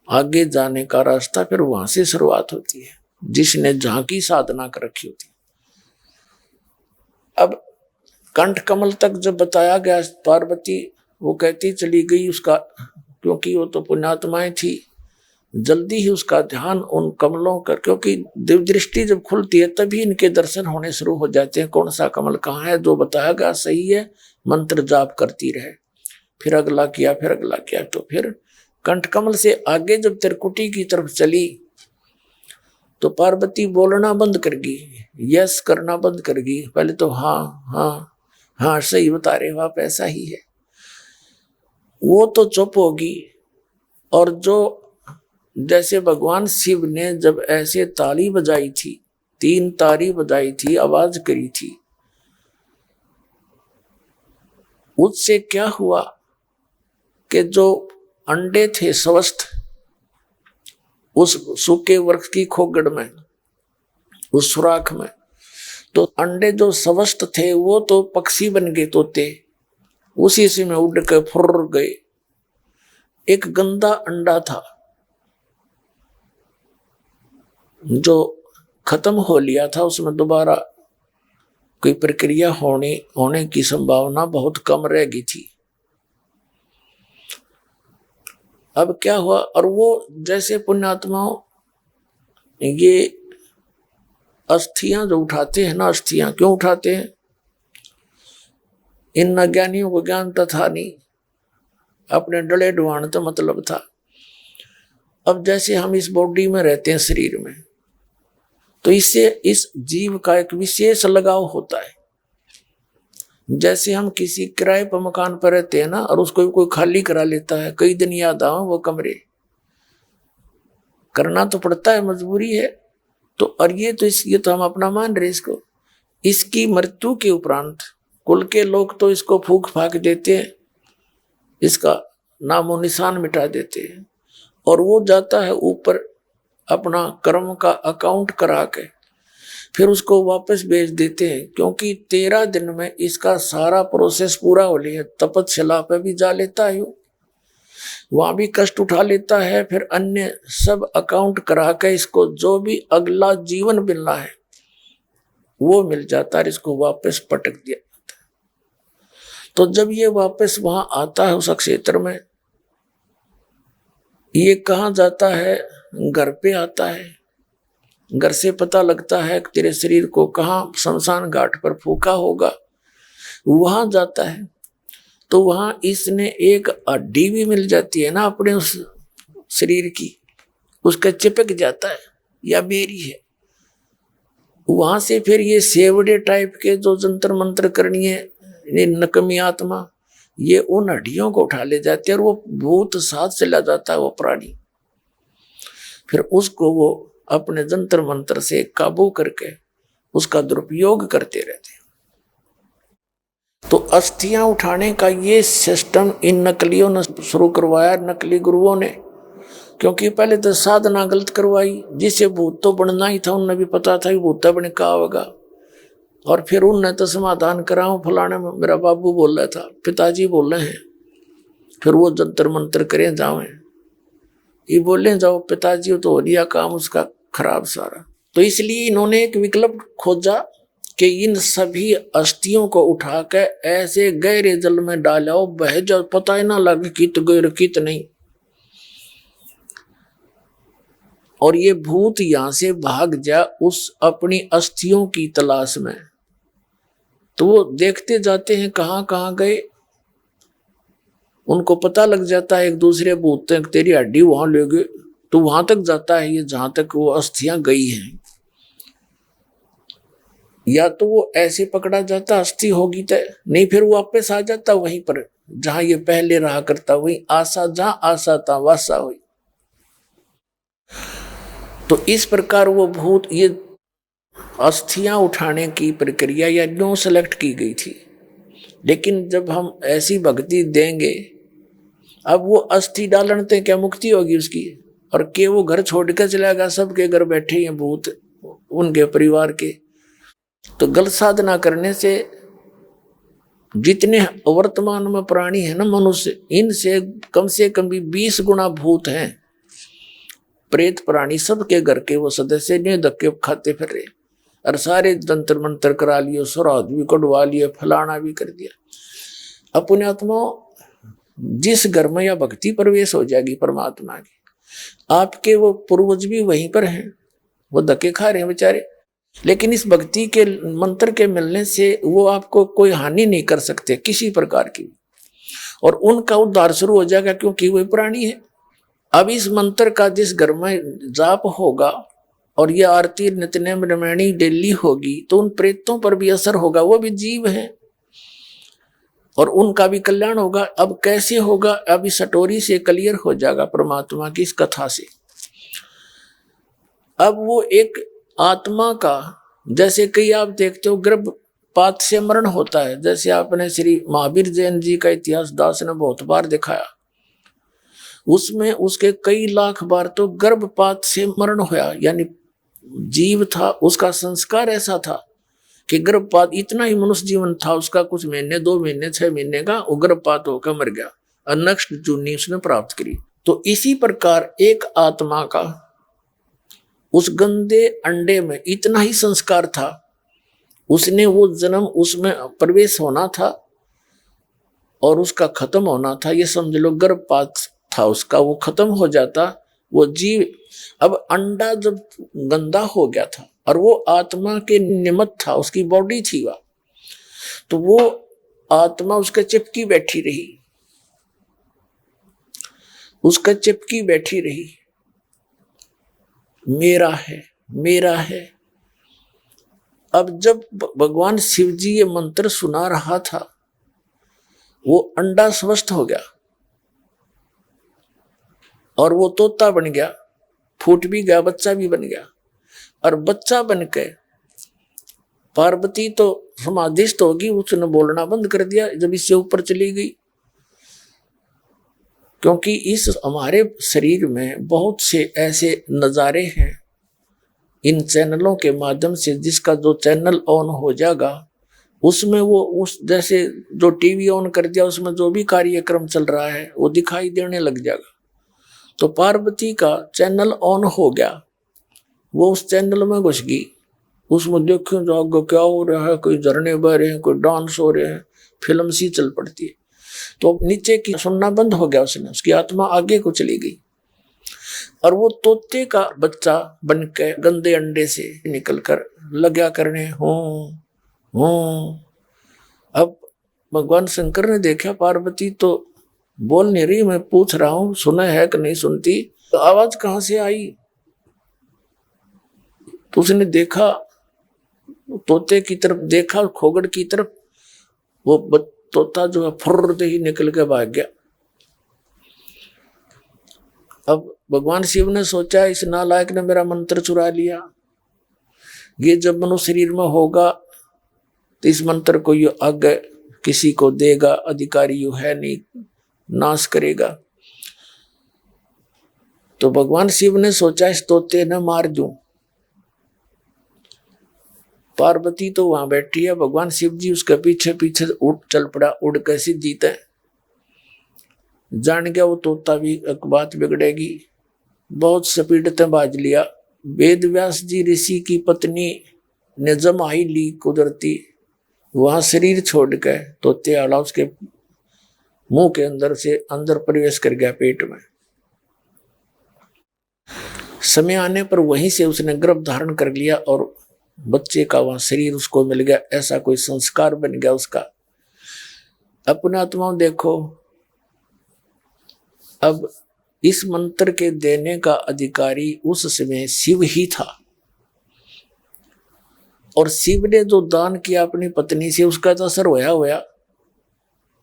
आगे जाने का रास्ता फिर वहां से शुरुआत होती है, जिसने जहां की साधना कर रखी होती है। अब कंठ कमल तक जब बताया गया, पार्वती वो कहती चली गई उसका, क्योंकि वो तो पुण्यात्माएं थी, जल्दी ही उसका ध्यान उन कमलों का, क्योंकि दिव्य दृष्टि जब खुलती है तभी इनके दर्शन होने शुरू हो जाते हैं। कौन सा कमल कहाँ है, जो बताया गया सही है, मंत्र जाप करती रहे। फिर अगला किया, फिर अगला किया, तो फिर कंठ कमल से आगे जब त्रिकुटी की तरफ चली तो पार्वती बोलना बंद कर गई, यस करना बंद कर गई। पहले तो हाँ हाँ हाँ सही बता रहे हो आप, ऐसा ही है, वो तो चुप होगी। और जो जैसे भगवान शिव ने जब ऐसे ताली बजाई थी, 3 ताली बजाई थी, आवाज करी थी, उससे क्या हुआ कि जो अंडे थे स्वस्थ उस सूखे वृक्ष की खोगड़ में, उस सुराख में, तो अंडे जो स्वस्थ थे वो तो पक्षी बन गए, तोते, उसी से में उड़ के फुर्र गए। एक गंदा अंडा था जो खत्म हो लिया था, उसमें दोबारा कोई प्रक्रिया होने की संभावना बहुत कम रह गई थी। अब क्या हुआ, और वो जैसे पुण्यात्माओं ये अस्थियां जो उठाते हैं ना, अस्थियां क्यों उठाते हैं, इन अज्ञानियों को ज्ञान तो था नहीं, अपने डले डुआने तो मतलब था। अब जैसे हम इस बॉडी में रहते हैं, शरीर में, तो इससे इस जीव का एक विशेष लगाव होता है। जैसे हम किसी किराए पर मकान पर रहते हैं ना, और उसको कोई खाली करा लेता है, कई दिन याद आओ वो कमरे, करना तो पड़ता है, मजबूरी है। तो और ये तो हम अपना मान रहे इसको। इसकी मृत्यु के उपरांत कुल के लोग तो इसको फूक फाक देते हैं, इसका नामो निशान मिटा देते हैं, और वो जाता है ऊपर अपना कर्म का अकाउंट करा के फिर उसको वापस भेज देते हैं, क्योंकि 13 दिन में इसका सारा प्रोसेस पूरा हो लिया। तपस्या पे भी जा लेता है, वहां भी कष्ट उठा लेता है, फिर अन्य सब अकाउंट करा के इसको जो भी अगला जीवन मिलना है वो मिल जाता है, इसको वापस पटक दिया जाता है। तो जब ये वापस वहां आता है उस क्षेत्र में, ये कहाँ जाता है, घर पे आता है। घर से पता लगता है कि तेरे शरीर को कहाँ शमशान घाट पर फूका होगा, वहां जाता है। तो वहां इसने एक हड्डी भी मिल जाती है ना अपने उस शरीर की, उसका चिपक जाता है, या बेरी है। वहां से फिर ये सेवड़े टाइप के जो जंतर मंत्र करनी है, नकमी आत्मा, ये उन हड्डियों को उठा ले जाते हैं, और वो भूत साथ चला जाता है वो प्राणी। फिर उसको वो अपने जंतर मंत्र से काबू करके उसका दुरुपयोग करते रहते हैं। तो अस्थियां उठाने का ये सिस्टम इन नकलियों ने शुरू करवाया, नकली गुरुओं ने, क्योंकि पहले तो साधना गलत करवाई। जिसे भूत तो बनना ही था, उन्हें भी पता था कि भूत बने का होगा, और फिर उनने तो समाधान कराओ, फलाने मेरा बाबू बोल रहा था, पिताजी बोल रहे हैं, फिर वो जंतर मंत्र करें जाओ, ये बोले जाओ, पिताजी तो हो लिया काम उसका खराब सारा। तो इसलिए इन्होंने एक विकल्प खोजा कि इन सभी अस्थियों को उठाकर ऐसे गहरे जल में डालो, बह जाओ, पता ही ना लगे कित गहरे कित नहीं। और ये भूत यहां से भाग जा उस अपनी अस्थियों की तलाश में। तो वो देखते जाते हैं कहां कहां गए, उनको पता लग जाता है एक दूसरे भूत तक, तेरी हड्डी वहां ले गए, तो वहां तक जाता है ये जहां तक वो अस्थियां गई हैं। या तो वो ऐसे पकड़ा जाता अस्थि होगी तय, नहीं फिर वो वापस आ जाता वहीं पर जहां ये पहले रहा करता, वहीं आशा जहां आशा था वासा हुई। तो इस प्रकार वो भूत ये अस्थियां उठाने की प्रक्रिया या नो सेलेक्ट की गई थी। लेकिन जब हम ऐसी भक्ति देंगे, अब वो अस्थि डालते क्या मुक्ति होगी उसकी, और के वो घर छोड़ कर चलेगा, सबके घर बैठे हैं भूत उनके परिवार के। तो गलत साधना करने से जितने वर्तमान में प्राणी है ना मनुष्य, इनसे कम से कम भी 20 गुना भूत हैं, प्रेत प्राणी सबके घर के वो सदस्य ने धक्के खाते फिर रहे, और सारे तंत्र मंत्र करा लिए, श्राद्ध भी कटवा लिए, फलाना भी कर दिया। अपने आत्मा जिस घर में या भक्ति प्रवेश हो जाएगी परमात्मा की, आपके वो पूर्वज भी वहीं पर हैं, वो धक्के खा रहे हैं बेचारे, लेकिन इस भक्ति के मंत्र के मिलने से वो आपको कोई हानि नहीं कर सकते किसी प्रकार की, और उनका उद्धार शुरू हो जाएगा क्योंकि वही प्राणी है। अब इस मंत्र का जिस घर में जाप होगा और ये आरती नित्यनेम रामायणी डेली होगी, तो उन प्रेतों पर भी असर होगा, वो भी जीव हैं और उनका भी कल्याण होगा। अब कैसे होगा, अब इस स्टोरी से क्लियर हो जाएगा परमात्मा की इस कथा से। अब वो एक आत्मा का, जैसे कई आप देखते हो गर्भपात से मरण होता है, जैसे आपने श्री महावीर जैन जी का इतिहास दास ने बहुत बार दिखाया, उसमें उसके कई लाख बार तो गर्भपात से मरण होया, यानी जीव था उसका संस्कार ऐसा था कि गर्भपात, इतना ही मनुष्य जीवन था उसका, कुछ महीने 2 महीने 6 महीने का, वो गर्भपात होकर मर गया और नेक्स्ट जूनी उसने प्राप्त करी। तो इसी प्रकार एक आत्मा का उस गंदे अंडे में इतना ही संस्कार था, उसने वो जन्म उसमें प्रवेश होना था और उसका खत्म होना था, ये समझ लो गर्भपात था उसका, वो खत्म हो जाता वो जीव। अब अंडा जब गंदा हो गया था और वो आत्मा के निमित्त था, उसकी बॉडी थी वह, तो वो आत्मा उसका चिपकी बैठी रही, उसका चिपकी बैठी रही, मेरा है मेरा है। अब जब भगवान शिव जी ये मंत्र सुना रहा था, वो अंडा स्वस्थ हो गया और वो तोता बन गया, फूट भी गया, बच्चा भी बन गया। और बच्चा बन के पार्वती तो समाधिस्थ होगी, उसने बोलना बंद कर दिया जब इससे ऊपर चली गई, क्योंकि इस हमारे शरीर में बहुत से ऐसे नज़ारे हैं इन चैनलों के माध्यम से, जिसका जो चैनल ऑन हो जाएगा उसमें वो उस जैसे जो टीवी ऑन कर दिया उसमें जो भी कार्यक्रम चल रहा है वो दिखाई देने लग जाएगा। तो पार्वती का चैनल ऑन हो गया, वो उस चैनल में घुस गई, उसमें देखो जो क्या हो रहा है, कोई झरने बह रहे हैं, कोई डांस हो रहे हैं, फिल्म सी चल पड़ती है। तो नीचे की सुनना बंद हो गया, उसने, उसकी आत्मा आगे को चली गई और वो तोते का बच्चा बन के गंदे अंडे से निकलकर लगा करने हूँ। अब भगवान शंकर ने देखा पार्वती तो बोल नहीं रही, मैं पूछ रहा हूँ सुना है कि नहीं सुनती, तो आवाज कहाँ से आई? तो उसने देखा, तोते की तरफ देखा, खोगड़ की तरफ, वो तोता जो है फुर्र ही निकल के भाग गया। अब भगवान शिव ने सोचा इस नालायक ने मेरा मंत्र चुरा लिया, ये जब मनुष्य शरीर में होगा तो इस मंत्र को ये आगे किसी को देगा, अधिकारी यू है नहीं, नाश करेगा। तो भगवान शिव ने सोचा इस तोते न मार दूं। पार्वती तो वहां बैठी है, भगवान शिव जी उसके पीछे पीछे उड़ चल पड़ा, उड़ कैसी जीते, जान गया वो तोता भी एक बात बिगड़ेगी, बहुत स्पीड ते बाज लिया, वेद व्यास जी ऋषि की पत्नी ने जमाई ली कुदरती, वहां शरीर छोड़ के तोते आला उसके मुंह के अंदर से अंदर प्रवेश कर गया पेट में। समय आने पर वहीं से उसने गर्भ धारण कर लिया और बच्चे का वहां शरीर उसको मिल गया, ऐसा कोई संस्कार बन गया उसका। अपने आत्माओं देखो, अब इस मंत्र के देने का अधिकारी उस समय शिव ही था, और शिव ने जो दान किया अपनी पत्नी से उसका तो असर होया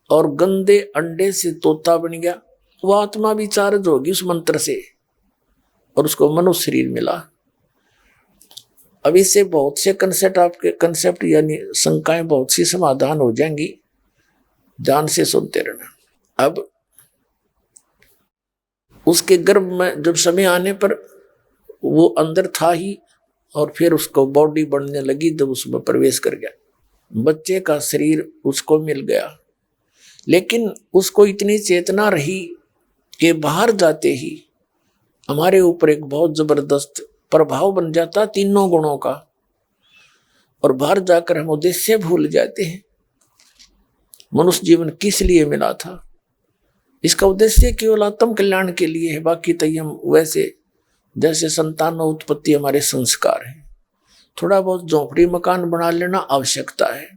और गंदे अंडे से तोता बन गया। वो आत्मा भी चार्ज होगी उस मंत्र से और उसको मनुष्य शरीर मिला। अब इससे बहुत से कंसेप्ट यानी शंकाएं बहुत सी समाधान हो जाएंगी, ध्यान से सुनते रहना। अब उसके गर्भ में जब समय आने पर वो अंदर था ही, और फिर उसको बॉडी बनने लगी जब उसमें प्रवेश कर गया, बच्चे का शरीर उसको मिल गया। लेकिन उसको इतनी चेतना रही कि बाहर जाते ही हमारे ऊपर एक बहुत जबरदस्त प्रभाव बन जाता तीनों गुणों का, और बाहर जाकर हम उद्देश्य भूल जाते हैं। मनुष्य जीवन किस लिए मिला था? इसका उद्देश्य केवल आत्म कल्याण के लिए है। बाकी तो हम वैसे जैसे संतान उत्पत्ति हमारे संस्कार है, थोड़ा बहुत झोंपड़ी मकान बना लेना आवश्यकता है,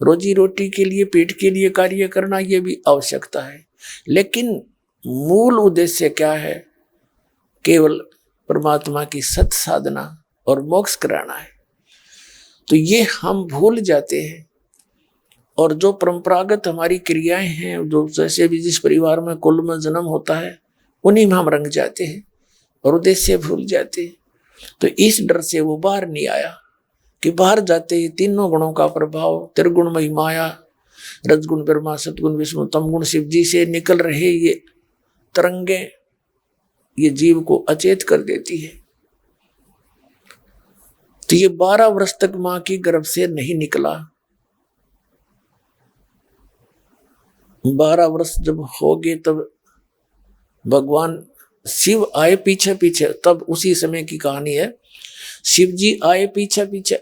रोजी रोटी के लिए पेट के लिए कार्य करना ये भी आवश्यकता है, लेकिन मूल उद्देश्य क्या है? केवल परमात्मा की सत साधना और मोक्ष कराना है। तो ये हम भूल जाते हैं, और जो परंपरागत हमारी क्रियाएं हैं, जो जैसे भी जिस परिवार में कुल में जन्म होता है उन्हीं में हम रंग जाते हैं और उद्देश्य भूल जाते हैं। तो इस डर से वो बाहर नहीं आया कि बाहर जाते ही तीनों गुणों का प्रभाव, त्रिगुणमयी माया, रजगुण ब्रह्मा, सतगुण विष्णु, तमगुण शिव जी से निकल रहे ये तरंगे ये जीव को अचेत कर देती है। तो ये 12 वर्ष तक मां की गर्भ से नहीं निकला। 12 वर्ष जब हो गए तब भगवान शिव आए पीछे पीछे, तब उसी समय की कहानी है। शिव जी आए पीछे पीछे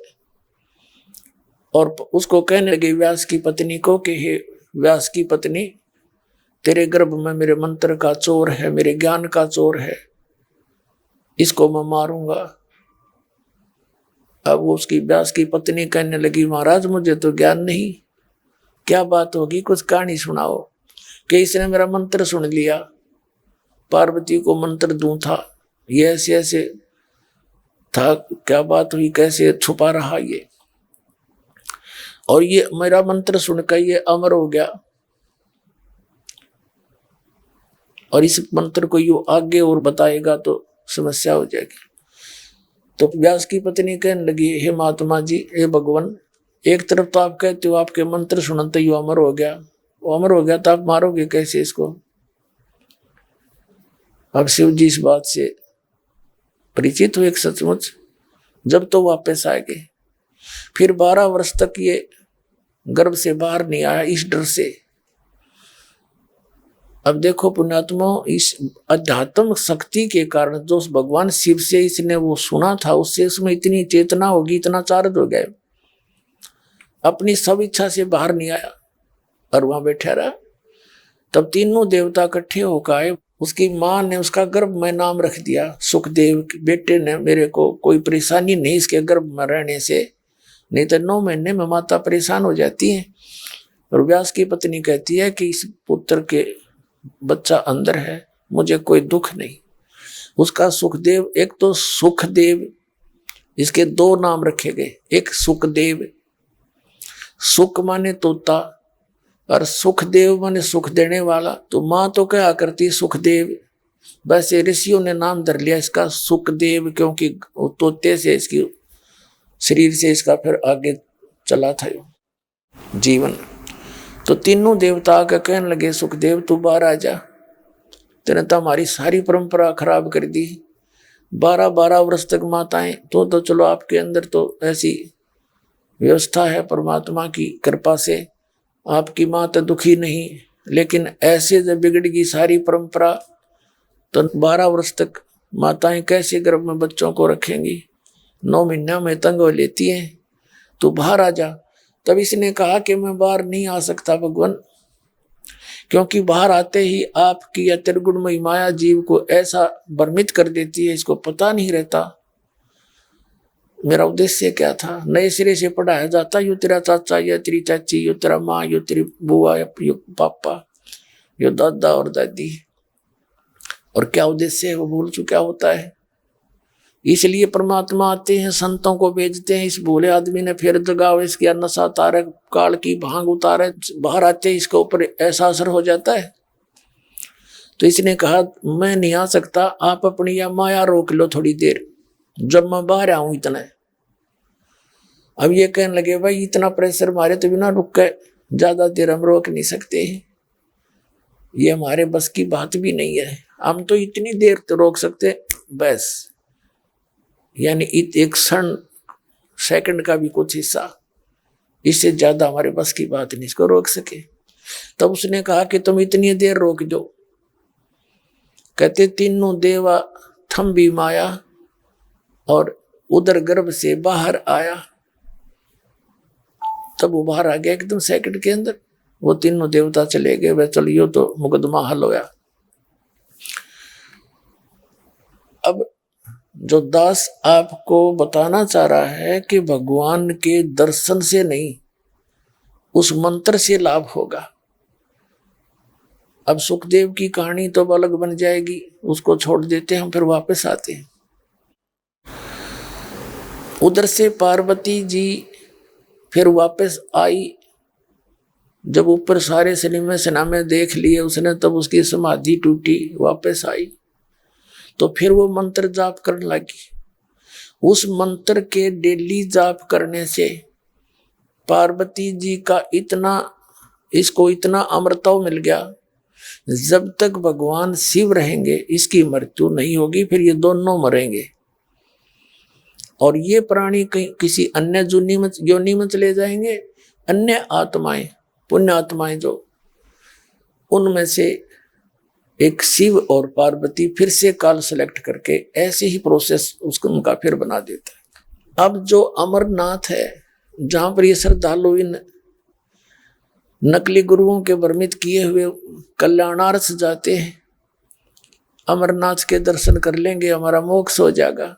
और उसको कहने लगे व्यास की पत्नी को कि हे व्यास की पत्नी, तेरे गर्भ में मेरे मंत्र का चोर है, मेरे ज्ञान का चोर है, इसको मैं मारूंगा। अब उसकी व्यास की पत्नी कहने लगी महाराज मुझे तो ज्ञान नहीं, क्या बात होगी, कुछ कहानी सुनाओ। कि इसने मेरा मंत्र सुन लिया, पार्वती को मंत्र दूं था, ये ऐसे ऐसे था, क्या बात हुई, कैसे छुपा रहा ये, और ये मेरा मंत्र सुनकर ये अमर हो गया, और इस मंत्र को यू आगे और बताएगा तो समस्या हो जाएगी। तो व्यास की पत्नी कहने लगी हे महात्मा जी, हे भगवान, एक तरफ तो आप कहते हो आपके मंत्र सुनते यू अमर हो गया, वो अमर हो गया तो आप मारोगे कैसे इसको? अब शिव जी इस बात से परिचित हुए सचमुच, जब तो वापस आ गए। फिर 12 वर्ष तक ये गर्भ से बाहर नहीं आया इस डर से। अब देखो पुण्यात्मा, इस अध्यात्म शक्ति के कारण जो उस भगवान शिव से इसने वो सुना था, उससे उसमें इतनी चेतना होगी, इतना चार्ज हो गया, अपनी सब इच्छा से बाहर नहीं आया और वहां बैठा रहा। तब तीनों देवता इकट्ठे होकर आए। उसकी माँ ने उसका गर्भ में नाम रख दिया सुखदेव। बेटे ने मेरे को कोई परेशानी नहीं इसके गर्भ में रहने से, नहीं तो 9 महीने में माता परेशान हो जाती है। और व्यास की पत्नी कहती है कि इस पुत्र के बच्चा अंदर है, मुझे कोई दुख नहीं। उसका सुखदेव, एक तो सुखदेव, इसके 2 नाम रखे गए, एक सुखदेव, सुख माने तोता और सुखदेव माने सुख देने वाला। तो माँ तो क्या करती सुखदेव, वैसे ऋषियों ने नाम धर लिया इसका सुखदेव, क्योंकि तोते से इसकी शरीर से इसका फिर आगे चला था जीवन। तो तीनों देवता आकर कहने लगे सुखदेव तू बाहर आ जा, तेने तो हमारी सारी परंपरा खराब कर दी। 12 वर्ष तक माताएं, तो चलो आपके अंदर तो ऐसी व्यवस्था है परमात्मा की कृपा से, आपकी माँ तो दुखी नहीं, लेकिन ऐसे जब बिगड़ गई सारी परंपरा तो 12 वर्ष तक माताएं कैसे गर्भ में बच्चों को रखेंगी, 9 महीना में तंग हो लेती हैं, तू बाहर आ जा। तब इसने कहा कि मैं बाहर नहीं आ सकता भगवान, क्योंकि बाहर आते ही आपकी या त्रिगुणमयी माया जीव को ऐसा भ्रमित कर देती है, इसको पता नहीं रहता मेरा उद्देश्य क्या था। नए सिरे से पढ़ाया जाता, यो तेरा चाचा, या तेरी चाची, यो तेरा माँ, यो तेरी बुआ, यो पापा, यो दादा और दादी, और क्या उद्देश्य है वो भूल चुका होता है। इसलिए परमात्मा आते हैं, संतों को भेजते हैं। इस भोले आदमी ने फिर जगाव इसका नशा तारे, काल की भांग उतारे, बाहर आते ही इसके ऊपर ऐसा असर हो जाता है। तो इसने कहा मैं नहीं आ सकता, आप अपनी या माया रोक लो थोड़ी देर, जब मैं बाहर आऊं इतना। अब ये कहने लगे भाई इतना प्रेशर मारे तो बिना रुक के ज्यादा देर हम रोक नहीं सकते, ये हमारे बस की बात भी नहीं है, हम तो इतनी देर तो रोक सकते बस, यानी एक क्षण सेकंड का भी कुछ हिस्सा, इससे ज्यादा हमारे बस की बात नहीं, इसको रोक सके। तब उसने कहा कि तुम इतनी देर रोक दो। कहते तीनों देवा थम भी माया और उधर गर्भ से बाहर आया। तब वो बाहर आ गया एकदम सेकंड के अंदर, वो तीनों देवता चले गए। वह चलियो तो मुकदमा हल होया। अब जो दास आपको बताना चाह रहा है कि भगवान के दर्शन से नहीं, उस मंत्र से लाभ होगा। अब सुखदेव की कहानी तो अलग बन जाएगी, उसको छोड़ देते हम, फिर वापस आते हैं। उधर से पार्वती जी फिर वापस आई। जब ऊपर सारे सिनेमे सिनामे देख लिए उसने, तब उसकी समाधि टूटी, वापस आई तो फिर वो मंत्र जाप करने लगी। उस मंत्र के डेली जाप करने से पार्वती जी का इसको इतना अमृतत्व मिल गया, जब तक भगवान शिव रहेंगे इसकी मृत्यु नहीं होगी, फिर ये दोनों मरेंगे और ये प्राणी कहीं किसी अन्य योनि में चले जाएंगे। अन्य आत्माएं, पुण्य आत्माएं जो, उनमें से एक शिव और पार्वती फिर से काल सेलेक्ट करके ऐसे ही प्रोसेस उसको उनका फिर बना देता है। अब जो अमरनाथ है, जहां पर ये श्रद्धालु इन नकली गुरुओं के भ्रमित किए हुए कल्याणार्थ जाते हैं, अमरनाथ के दर्शन कर लेंगे, हमारा मोक्ष हो जाएगा।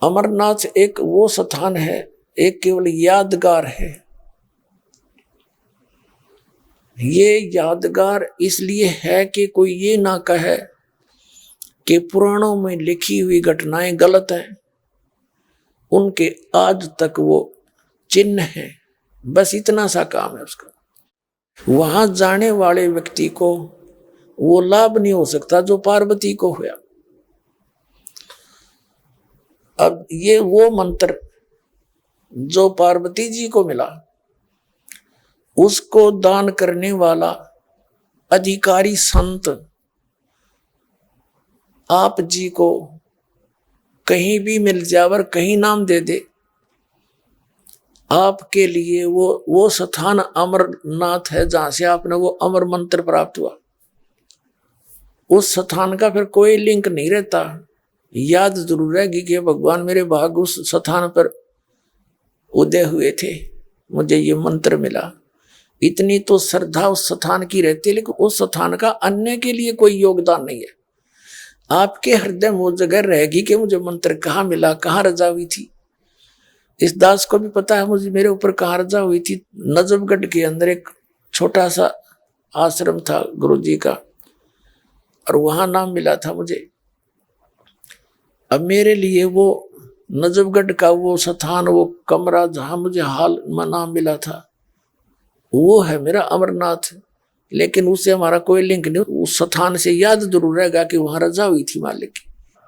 अमरनाथ एक वो स्थान है, एक केवल यादगार है। ये यादगार इसलिए है कि कोई ये ना कहे कि पुराणों में लिखी हुई घटनाएं गलत हैं, उनके आज तक वो चिन्ह है, बस इतना सा काम है उसका। वहां जाने वाले व्यक्ति को वो लाभ नहीं हो सकता जो पार्वती को हुआ। अब ये वो मंत्र जो पार्वती जी को मिला, उसको दान करने वाला अधिकारी संत आप जी को कहीं भी मिल जावर, कहीं नाम दे दे, आपके लिए वो स्थान अमरनाथ है जहां से आपने वो अमर मंत्र प्राप्त हुआ। उस स्थान का फिर कोई लिंक नहीं रहता, याद जरूर रहेगी कि भगवान मेरे भाग उस स्थान पर उदय हुए थे, मुझे ये मंत्र मिला। इतनी तो श्रद्धा उस स्थान की रहती है, लेकिन उस स्थान का अन्य के लिए कोई योगदान नहीं है। आपके हृदय में वो जगह रहेगी कि मुझे मंत्र कहाँ मिला, कहाँ रजा हुई थी। इस दास को भी पता है मुझे मेरे ऊपर कहाँ रजा हुई थी। नजफगढ़ के अंदर एक छोटा सा आश्रम था गुरुजी का, और वहां नाम मिला था मुझे। अब मेरे लिए वो नजफगढ़ का वो स्थान, वो कमरा जहां मुझे हाल में नाम मिला था, वो है मेरा अमरनाथ। लेकिन उससे हमारा कोई लिंक नहीं। उस स्थान से याद जरूर रहेगा कि वहां रजा हुई थी मालिक की।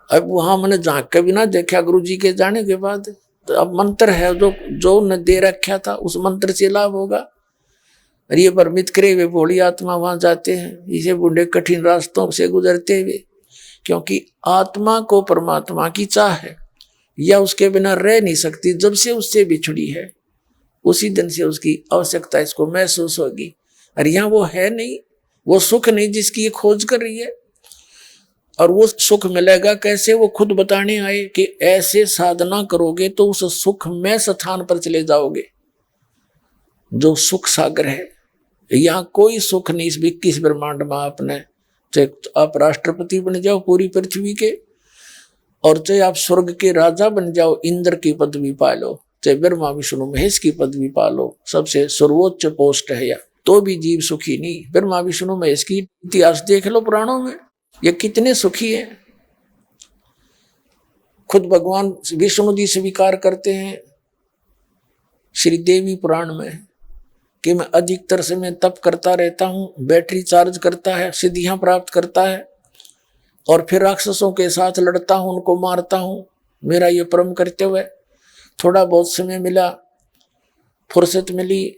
अब वहां मैंने झांक के भी ना देखा गुरुजी के जाने के बाद, तो अब मंत्र है जो न दे रखा था, उस मंत्र से लाभ होगा। और ये भ्रमित करे हुए भोली आत्मा वहां जाते हैं, इसे बूढ़े कठिन रास्तों से गुजरते हुए, क्योंकि आत्मा को परमात्मा की चाह है, या उसके बिना रह नहीं सकती। जब से उससे बिछड़ी है उसी दिन से उसकी आवश्यकता इसको महसूस होगी। और यहाँ वो है नहीं, वो सुख नहीं जिसकी ये खोज कर रही है। और वो सुख मिलेगा कैसे, वो खुद बताने आए कि ऐसे साधना करोगे तो उस सुख में स्थान पर चले जाओगे जो सुख सागर है। यहाँ कोई सुख नहीं इस 21 ब्रह्मांड में। आपने चाहे आप राष्ट्रपति बन जाओ पूरी पृथ्वी के, और चाहे आप स्वर्ग के राजा बन जाओ, इंद्र की पदवी पा लो, चाहे ब्रह्मा विष्णु महेश की पदवी पा लो, सबसे सर्वोच्च पोस्ट है या, तो भी जीव सुखी नहीं। ब्रह्मा विष्णु महेश की इतिहास देख लो पुराणों में, ये कितने सुखी हैं। खुद भगवान विष्णु जी स्वीकार करते हैं श्री देवी पुराण में कि मैं अधिकतर समय तप करता रहता हूँ, बैटरी चार्ज करता है, सिद्धियां प्राप्त करता है, और फिर राक्षसों के साथ लड़ता हूँ, उनको मारता हूँ। मेरा ये परम कर्तव्य है। थोड़ा बहुत समय मिला, फुर्सत मिली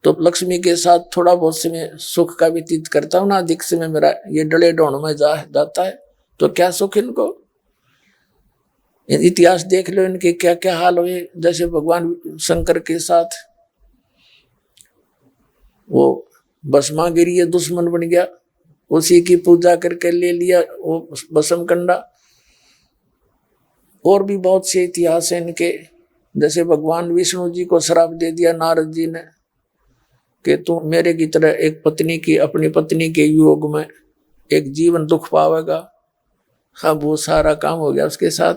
तो लक्ष्मी के साथ थोड़ा बहुत समय सुख का व्यतीत करता हूँ ना, अधिक समय मेरा ये डले डोण में जाता है। तो क्या सुख इनको, इतिहास देख लो इनके क्या क्या हाल हुए। जैसे भगवान शंकर के साथ वो भस्मागिरी दुश्मन बन गया, उसी की पूजा करके ले लिया वो भस्म कंडा। और भी बहुत से इतिहास है इनके। जैसे भगवान विष्णु जी को श्राप दे दिया नारद जी ने कि तू मेरे की तरह एक पत्नी की, अपनी पत्नी के योग में एक जीवन दुख पावेगा। अब वो सारा काम हो गया उसके साथ।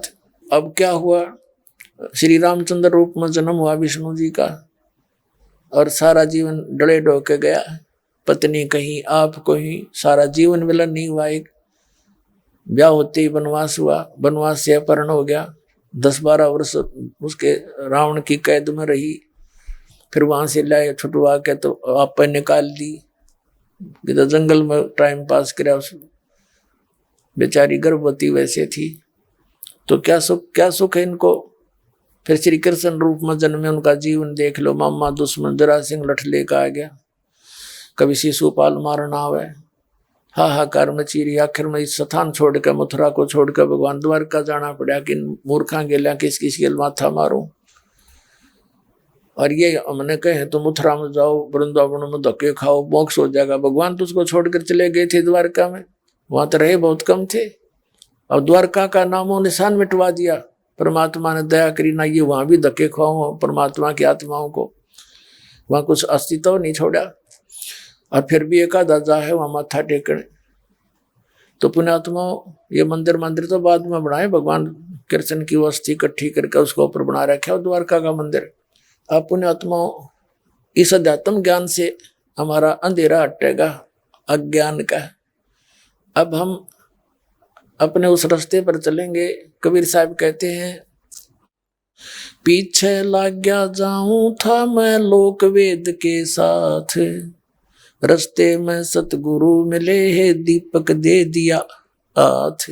अब क्या हुआ, श्री रामचंद्र रूप में जन्म हुआ विष्णु जी का, और सारा जीवन डले डोके गया। पत्नी कहीं, आप कहीं, सारा जीवन मिलन नहीं हुआ। एक ब्याह होते ही वनवास हुआ, वनवास से अपहरण हो गया। 10-12 वर्ष उसके रावण की कैद में रही। फिर वहां से लाए छुटवा के तो आप पे निकाल दी, तो जंगल में टाइम पास किया। उस बेचारी गर्भवती वैसे थी। तो क्या सुख है इनको। फिर श्री कृष्ण रूप में जन्मे, उनका जीवन देख लो। मामा दुश्मन जरासिंह लठ लेकर आ गया, कभी शिशुपाल मारना आवे, हाहाकार मची रही। आखिर में इस स्थान छोड़कर, मथुरा को छोड़कर भगवान द्वारका जाना पड़ा कि मूर्खा गेला किस किस के माथा मारूं। और ये हमने कहे तो मथुरा में जाओ, वृंदावन में धक्के खाओ, मोक्ष हो जाएगा। भगवान तो उसको छोड़कर चले गए थे द्वारका में, वहां तो रहे बहुत कम थे। और द्वारका का नामो निशान मिटवा दिया। परमात्मा ने दया करी ना, ये वहां भी धक्के खाओ परमात्मा की आत्माओं को, वहां कुछ अस्तित्व नहीं छोड़ा। और फिर भी एक आधा जा है वहां माथा टेकने। तो पुण्यात्माओं, ये मंदिर तो बाद में बनाए, भगवान कृष्ण की अस्थि इकट्ठी करके उसको ऊपर बना रखा है द्वारका का मंदिर। अब पुण्यात्माओं, इस अध्यात्म ज्ञान से हमारा अंधेरा हटेगा अज्ञान का। अब हम अपने उस रास्ते पर चलेंगे। कबीर साहब कहते हैं, पीछे लग गया जाऊं था मैं लोक वेद के साथ, रास्ते में सतगुरु मिले है दीपक दे दिया हाथ।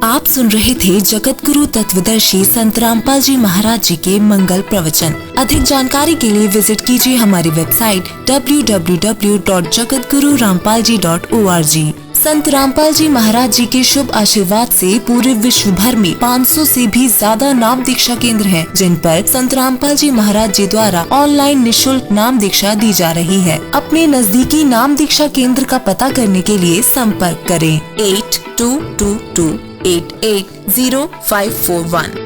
आप सुन रहे थे जगत गुरु तत्वदर्शी संत रामपाल जी महाराज जी के मंगल प्रवचन। अधिक जानकारी के लिए विजिट कीजिए हमारी वेबसाइट www.jagatgururampalji.org। संत रामपाल जी महाराज जी के शुभ आशीर्वाद से पूरे विश्व भर में 500 से भी ज्यादा नाम दीक्षा केंद्र हैं, जिन पर संत रामपाल जी महाराज जी द्वारा ऑनलाइन निशुल्क नाम दीक्षा दी जा रही है। अपने नजदीकी नाम दीक्षा केंद्र का पता करने के लिए संपर्क करें 8222880541।